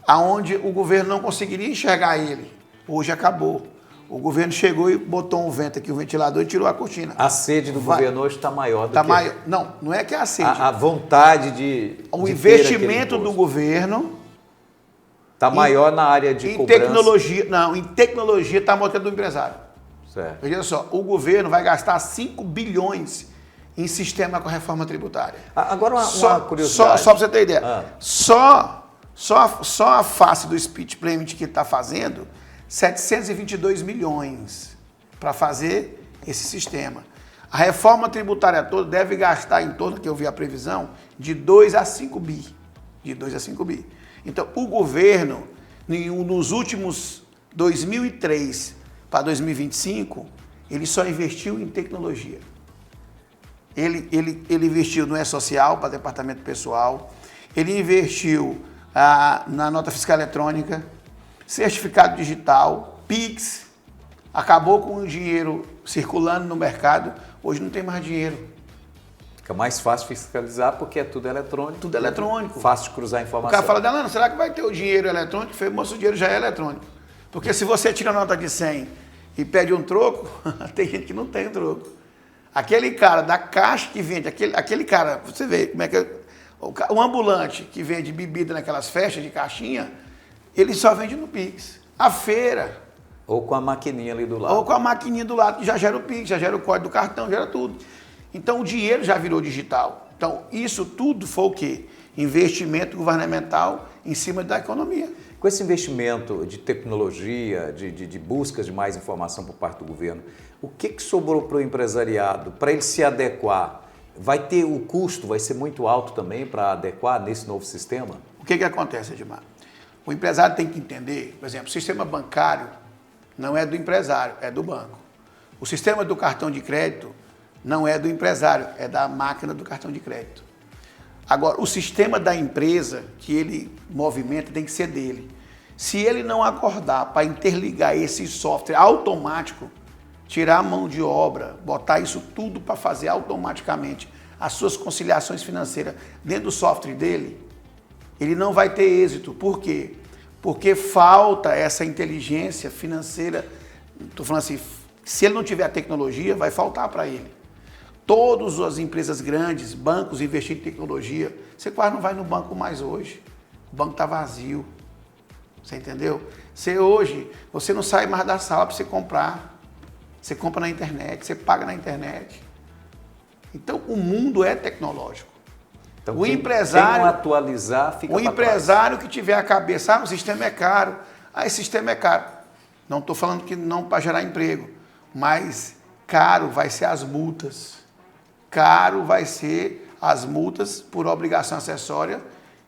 aonde o governo não conseguiria enxergar ele. Hoje acabou. O governo chegou e botou um vento aqui, o ventilador, e tirou a cortina. A sede do governo hoje está maior do que... Maior. Não, não é que é a sede. A vontade de o investimento do governo... Está maior na área de cobrança. Tecnologia, não, em tecnologia está maior que a do empresário. Certo. Veja só, o governo vai gastar 5 bilhões em sistema com a reforma tributária. Agora uma curiosidade. Só para você ter ideia. Só a face do speech payment que está fazendo... 722 milhões para fazer esse sistema. A reforma tributária toda deve gastar em torno, que eu vi a previsão, de 2 a 5 bi. De 2 a 5 bi. Então, o governo, nos últimos 2003 para 2025, ele só investiu em tecnologia. Ele investiu no E-Social para departamento pessoal, ele investiu na nota fiscal eletrônica, certificado digital, PIX, Acabou com o dinheiro circulando no mercado, hoje não tem mais dinheiro. Fica mais fácil fiscalizar porque é tudo eletrônico. Tudo eletrônico. Fácil de cruzar O informação. cara fala, Delano, será que vai ter o dinheiro eletrônico? Eu falei, moço, o dinheiro já é eletrônico. Porque se você tira a nota de 100 e pede um troco, tem gente que não tem troco. Aquele cara da caixa que vende, aquele cara, você vê como é que o ambulante que vende bebida naquelas festas de caixinha, ele só vende no Pix. A feira. Ou com a maquininha ali do lado. Ou com a maquininha do lado, que já gera o Pix, já gera o código do cartão, gera tudo. Então o dinheiro já virou digital. Então isso tudo foi o quê? Investimento governamental em cima da economia. Com esse investimento de tecnologia, de busca de mais informação por parte do governo, o que sobrou para o empresariado, para ele se adequar? Vai ter o custo, vai ser muito alto também para adequar nesse novo sistema? O que acontece, Edmar? O empresário tem que entender, por exemplo, o sistema bancário não é do empresário, é do banco. O sistema do cartão de crédito não é do empresário, é da máquina do cartão de crédito. Agora, o sistema da empresa que ele movimenta tem que ser dele. Se ele não acordar para interligar esse software automático, tirar a mão de obra, botar isso tudo para fazer automaticamente as suas conciliações financeiras dentro do software dele, ele não vai ter êxito. Por quê? Porque falta essa inteligência financeira. Estou falando assim, se ele não tiver a tecnologia, vai faltar para ele. Todas as empresas grandes, bancos investindo em tecnologia, você quase não vai no banco mais hoje. O banco está vazio. Você entendeu? Você não sai mais da sala para você comprar. Você compra na internet, você paga na internet. Então, o mundo é tecnológico. Então, o empresário, quem não atualizar, fica o empresário que tiver a cabeça, o sistema é caro. Esse sistema é caro. Não estou falando que não para gerar emprego, mas caro vai ser as multas. Caro vai ser as multas por obrigação acessória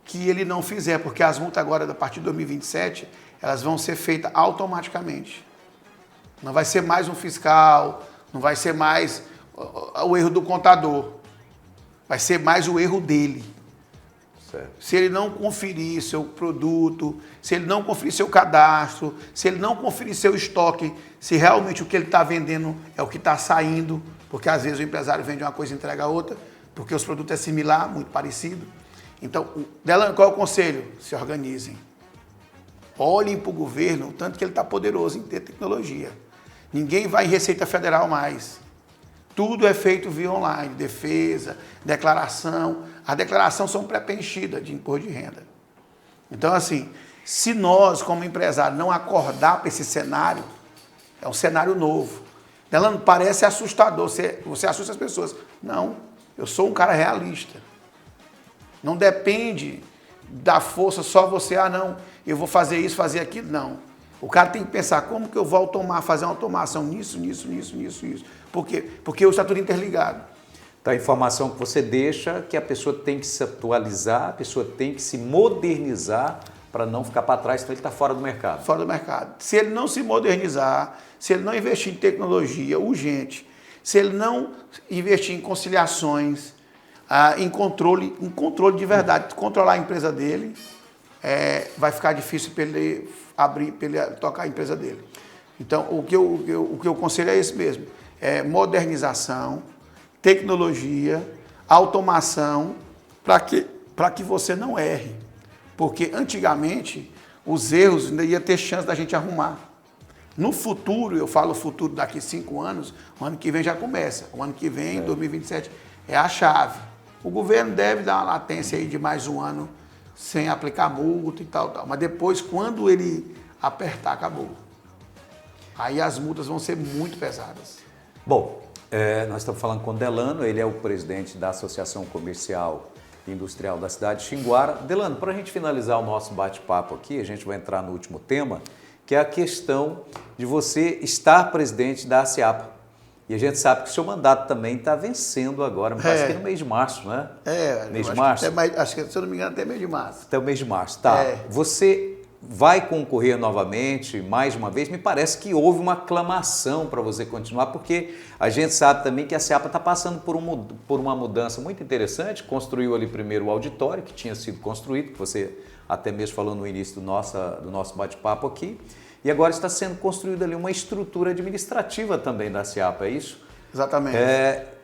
que ele não fizer, porque as multas agora, a partir de 2027, elas vão ser feitas automaticamente. Não vai ser mais um fiscal, não vai ser mais o erro do contador, vai ser mais o erro dele. Certo. Se ele não conferir seu produto, se ele não conferir seu cadastro, se ele não conferir seu estoque, se realmente o que ele está vendendo é o que está saindo, porque às vezes o empresário vende uma coisa e entrega a outra, porque os produtos é similar, muito parecido. Então, Delano, qual é o conselho? Se organizem. Olhem para o governo, o tanto que ele está poderoso em ter tecnologia. Ninguém vai em Receita Federal mais. Tudo é feito via online, defesa, declaração. As declarações são pré-preenchidas de imposto de renda. Então, assim, se nós, como empresário, não acordar para esse cenário, é um cenário novo. Delano, parece assustador, você assusta as pessoas. Não, eu sou um cara realista. Não depende da força só você, não, eu vou fazer isso, fazer aquilo, não. O cara tem que pensar, como que eu vou fazer uma automação nisso. Por quê? Porque está tudo interligado. Então, a informação que você deixa, que a pessoa tem que se atualizar, a pessoa tem que se modernizar para não ficar para trás, senão ele está fora do mercado. Fora do mercado. Se ele não se modernizar, se ele não investir em tecnologia urgente, se ele não investir em conciliações, em controle de verdade, controlar a empresa dele, vai ficar difícil para ele tocar a empresa dele. Então, o que eu aconselho é esse mesmo, modernização, tecnologia, automação, para que você não erre. Porque antigamente, os erros ainda ia ter chance da gente arrumar. No futuro, eu falo futuro daqui 5 anos, o ano que vem já começa. O ano que vem, 2027, é a chave. O governo deve dar uma latência aí de mais um ano sem aplicar multa e tal. Mas depois, quando ele apertar, acabou. Aí as multas vão ser muito pesadas. Bom, nós estamos falando com o Delano, ele é o presidente da Associação Comercial e Industrial da cidade de Xinguara. Delano, para a gente finalizar o nosso bate-papo aqui, a gente vai entrar no último tema, que é a questão de você estar presidente da ASEAPA. E a gente sabe que o seu mandato também está vencendo agora, parece que é no mês de março, né? Mês de março? Acho que, se eu não me engano, até mês de março. Até o mês de março, tá. Você vai concorrer novamente, mais uma vez? Me parece que houve uma aclamação para você continuar, porque a gente sabe também que a ASEAPA está passando por uma mudança muito interessante. Construiu ali primeiro o auditório, que tinha sido construído, que você até mesmo falou no início do nosso bate-papo aqui, e agora está sendo construída ali uma estrutura administrativa também da SIAPA, é isso? Exatamente.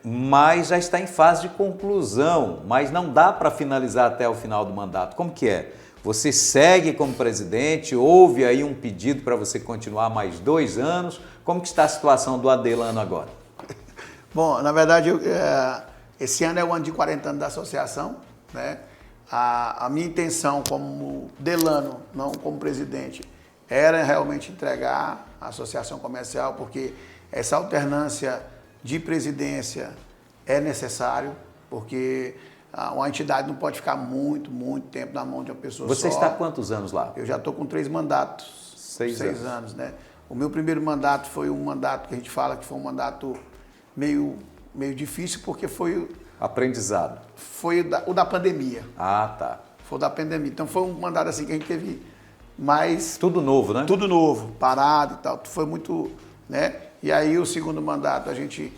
Mas já está em fase de conclusão, mas não dá para finalizar até o final do mandato. Como que é? Você segue como presidente, houve aí um pedido para você continuar mais 2 anos, como que está a situação do Adelano agora? Bom, na verdade, esse ano é o ano de 40 anos da associação, né? A minha intenção como Delano, não como presidente, era realmente entregar a associação comercial, porque essa alternância de presidência é necessário, porque uma entidade não pode ficar muito tempo na mão de uma pessoa só. Você está há quantos anos lá? Eu já estou com 3 mandatos. 6 anos, né? O meu primeiro mandato foi um mandato que a gente fala que foi um mandato meio difícil, porque foi... Aprendizado. Foi o da pandemia. Ah, tá. Foi o da pandemia. Então foi um mandato assim que a gente teve mais... Tudo novo, né? Tudo novo, parado e tal. Foi muito, né? E aí o segundo mandato a gente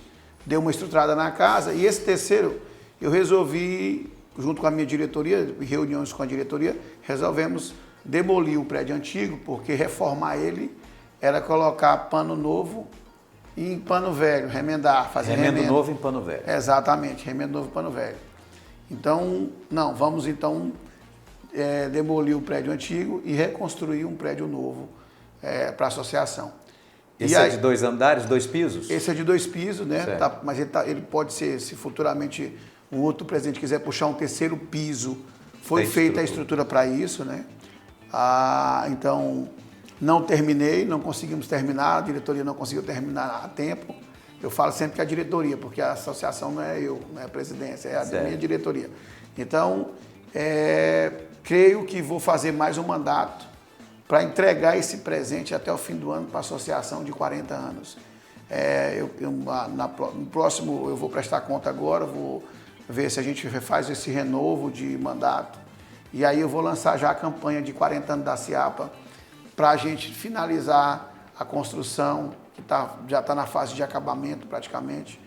deu uma estruturada na casa. E esse terceiro eu resolvi, junto com a minha diretoria, em reuniões com a diretoria, resolvemos demolir o prédio antigo, porque reformar ele era colocar pano novo em pano velho, remendar, fazer remendo novo em pano velho. Exatamente, remendo novo em pano velho. Então, não, vamos então demolir o prédio antigo e reconstruir um prédio novo para a associação. Esse é de 2 andares, 2 pisos? Esse é de 2 pisos, né? Mas ele pode ser, se futuramente um outro presidente quiser puxar um terceiro piso, foi feita a estrutura para isso, né? Então, não terminei, não conseguimos terminar, a diretoria não conseguiu terminar a tempo. Eu falo sempre que é a diretoria, porque a associação não é eu, não é a presidência, é a minha diretoria. Então, creio que vou fazer mais um mandato para entregar esse presente até o fim do ano para a associação de 40 anos. No próximo, eu vou prestar conta agora, vou ver se a gente faz esse renovo de mandato. E aí eu vou lançar já a campanha de 40 anos da SIAPA, para a gente finalizar a construção, que já está na fase de acabamento praticamente,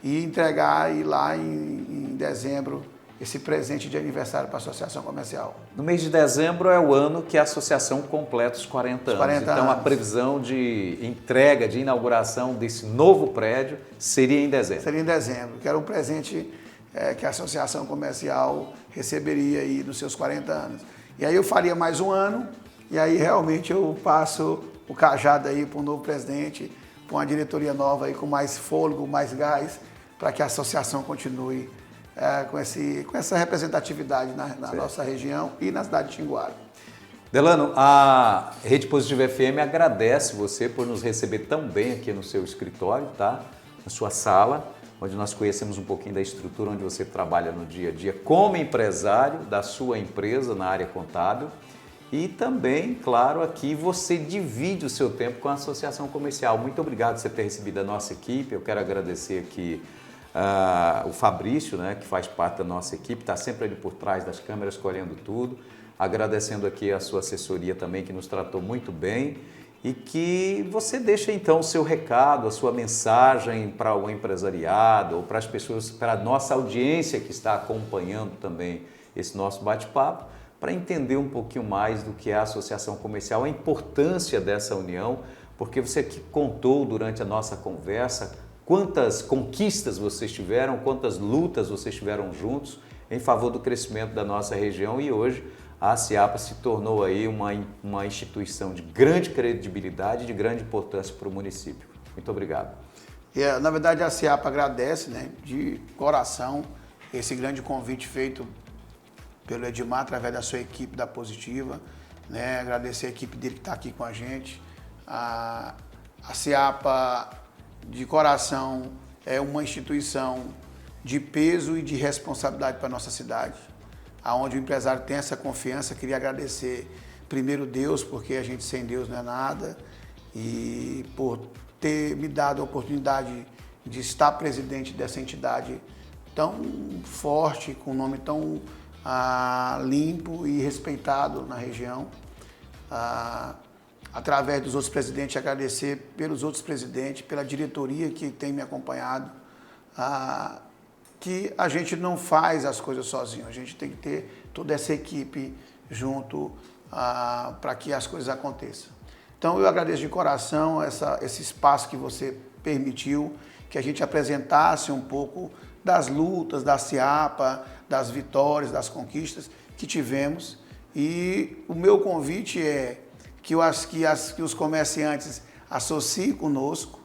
e entregar aí lá em dezembro esse presente de aniversário para a Associação Comercial. No mês de dezembro é o ano que a associação completa os 40 anos. 40 então, a previsão de entrega, de inauguração desse novo prédio seria em dezembro. Seria em dezembro, que era um presente que a Associação Comercial receberia aí nos seus 40 anos. E aí eu faria mais um ano, e aí realmente eu passo o cajado aí para um novo presidente, para uma diretoria nova aí com mais fôlego, mais gás, para que a associação continue com essa representatividade na nossa região e na cidade de Xinguara. Delano, a Rede Positiva FM agradece você por nos receber tão bem aqui no seu escritório, tá? Na sua sala, onde nós conhecemos um pouquinho da estrutura onde você trabalha no dia a dia como empresário da sua empresa na área contábil. E também, claro, aqui você divide o seu tempo com a Associação Comercial. Muito obrigado por você ter recebido a nossa equipe. Eu quero agradecer aqui o Fabrício, né, que faz parte da nossa equipe, está sempre ali por trás das câmeras, colhendo tudo. Agradecendo aqui a sua assessoria também, que nos tratou muito bem. E que você deixa então o seu recado, a sua mensagem para o empresariado ou para as pessoas, para a nossa audiência que está acompanhando também esse nosso bate-papo, para entender um pouquinho mais do que é a associação comercial, a importância dessa união, porque você aqui contou durante a nossa conversa quantas conquistas vocês tiveram, quantas lutas vocês tiveram juntos em favor do crescimento da nossa região e hoje a SIAPA se tornou aí uma instituição de grande credibilidade e de grande importância para o município. Muito obrigado. Na verdade, a SIAPA agradece, né, de coração esse grande convite feito pelo Edmar, através da sua equipe da Positiva, né? Agradecer a equipe dele que está aqui com a gente. A SIAPA, de coração, é uma instituição de peso e de responsabilidade para a nossa cidade, aonde o empresário tem essa confiança. Queria agradecer primeiro Deus, porque a gente sem Deus não é nada, e por ter me dado a oportunidade de estar presidente dessa entidade tão forte, com um nome tão limpo e respeitado na região. Através dos outros presidentes, agradecer pelos outros presidentes, pela diretoria que tem me acompanhado, que a gente não faz as coisas sozinho, a gente tem que ter toda essa equipe junto para que as coisas aconteçam. Então eu agradeço de coração esse espaço que você permitiu, que a gente apresentasse um pouco das lutas da SIAPA, das vitórias, das conquistas que tivemos. E o meu convite é que os comerciantes associem conosco,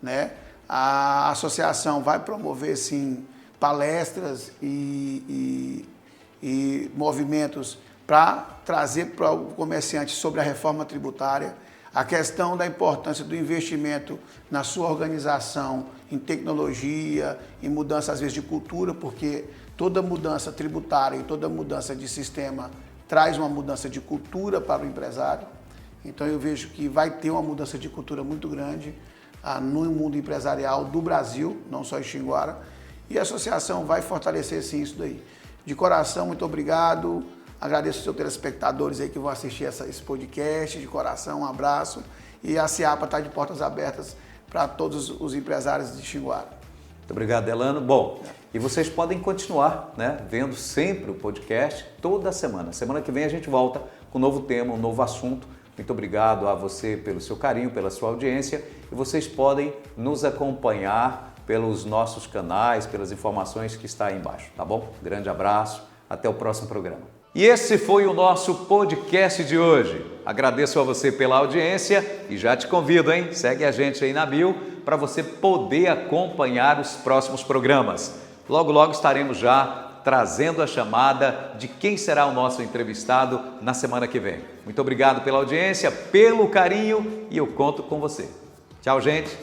né? A associação vai promover, sim, palestras e movimentos para trazer para o comerciante sobre a reforma tributária, a questão da importância do investimento na sua organização, em tecnologia, em mudança, às vezes, de cultura, porque toda mudança tributária e toda mudança de sistema traz uma mudança de cultura para o empresário. Então eu vejo que vai ter uma mudança de cultura muito grande no mundo empresarial do Brasil, não só em Xinguara, e a associação vai fortalecer sim isso daí. De coração, muito obrigado, agradeço os seus telespectadores aí que vão assistir esse podcast, de coração, um abraço, e a SIAPA está de portas abertas para todos os empresários de Xinguara. Muito obrigado, Delano. Bom, e vocês podem continuar, né, vendo sempre o podcast toda semana. Semana que vem a gente volta com um novo tema, um novo assunto. Muito obrigado a você pelo seu carinho, pela sua audiência, e vocês podem nos acompanhar pelos nossos canais, pelas informações que está aí embaixo, tá bom? Grande abraço, até o próximo programa. E esse foi o nosso podcast de hoje. Agradeço a você pela audiência e já te convido, hein? Segue a gente aí na bio para você poder acompanhar os próximos programas. Logo, logo estaremos já trazendo a chamada de quem será o nosso entrevistado na semana que vem. Muito obrigado pela audiência, pelo carinho e eu conto com você. Tchau, gente!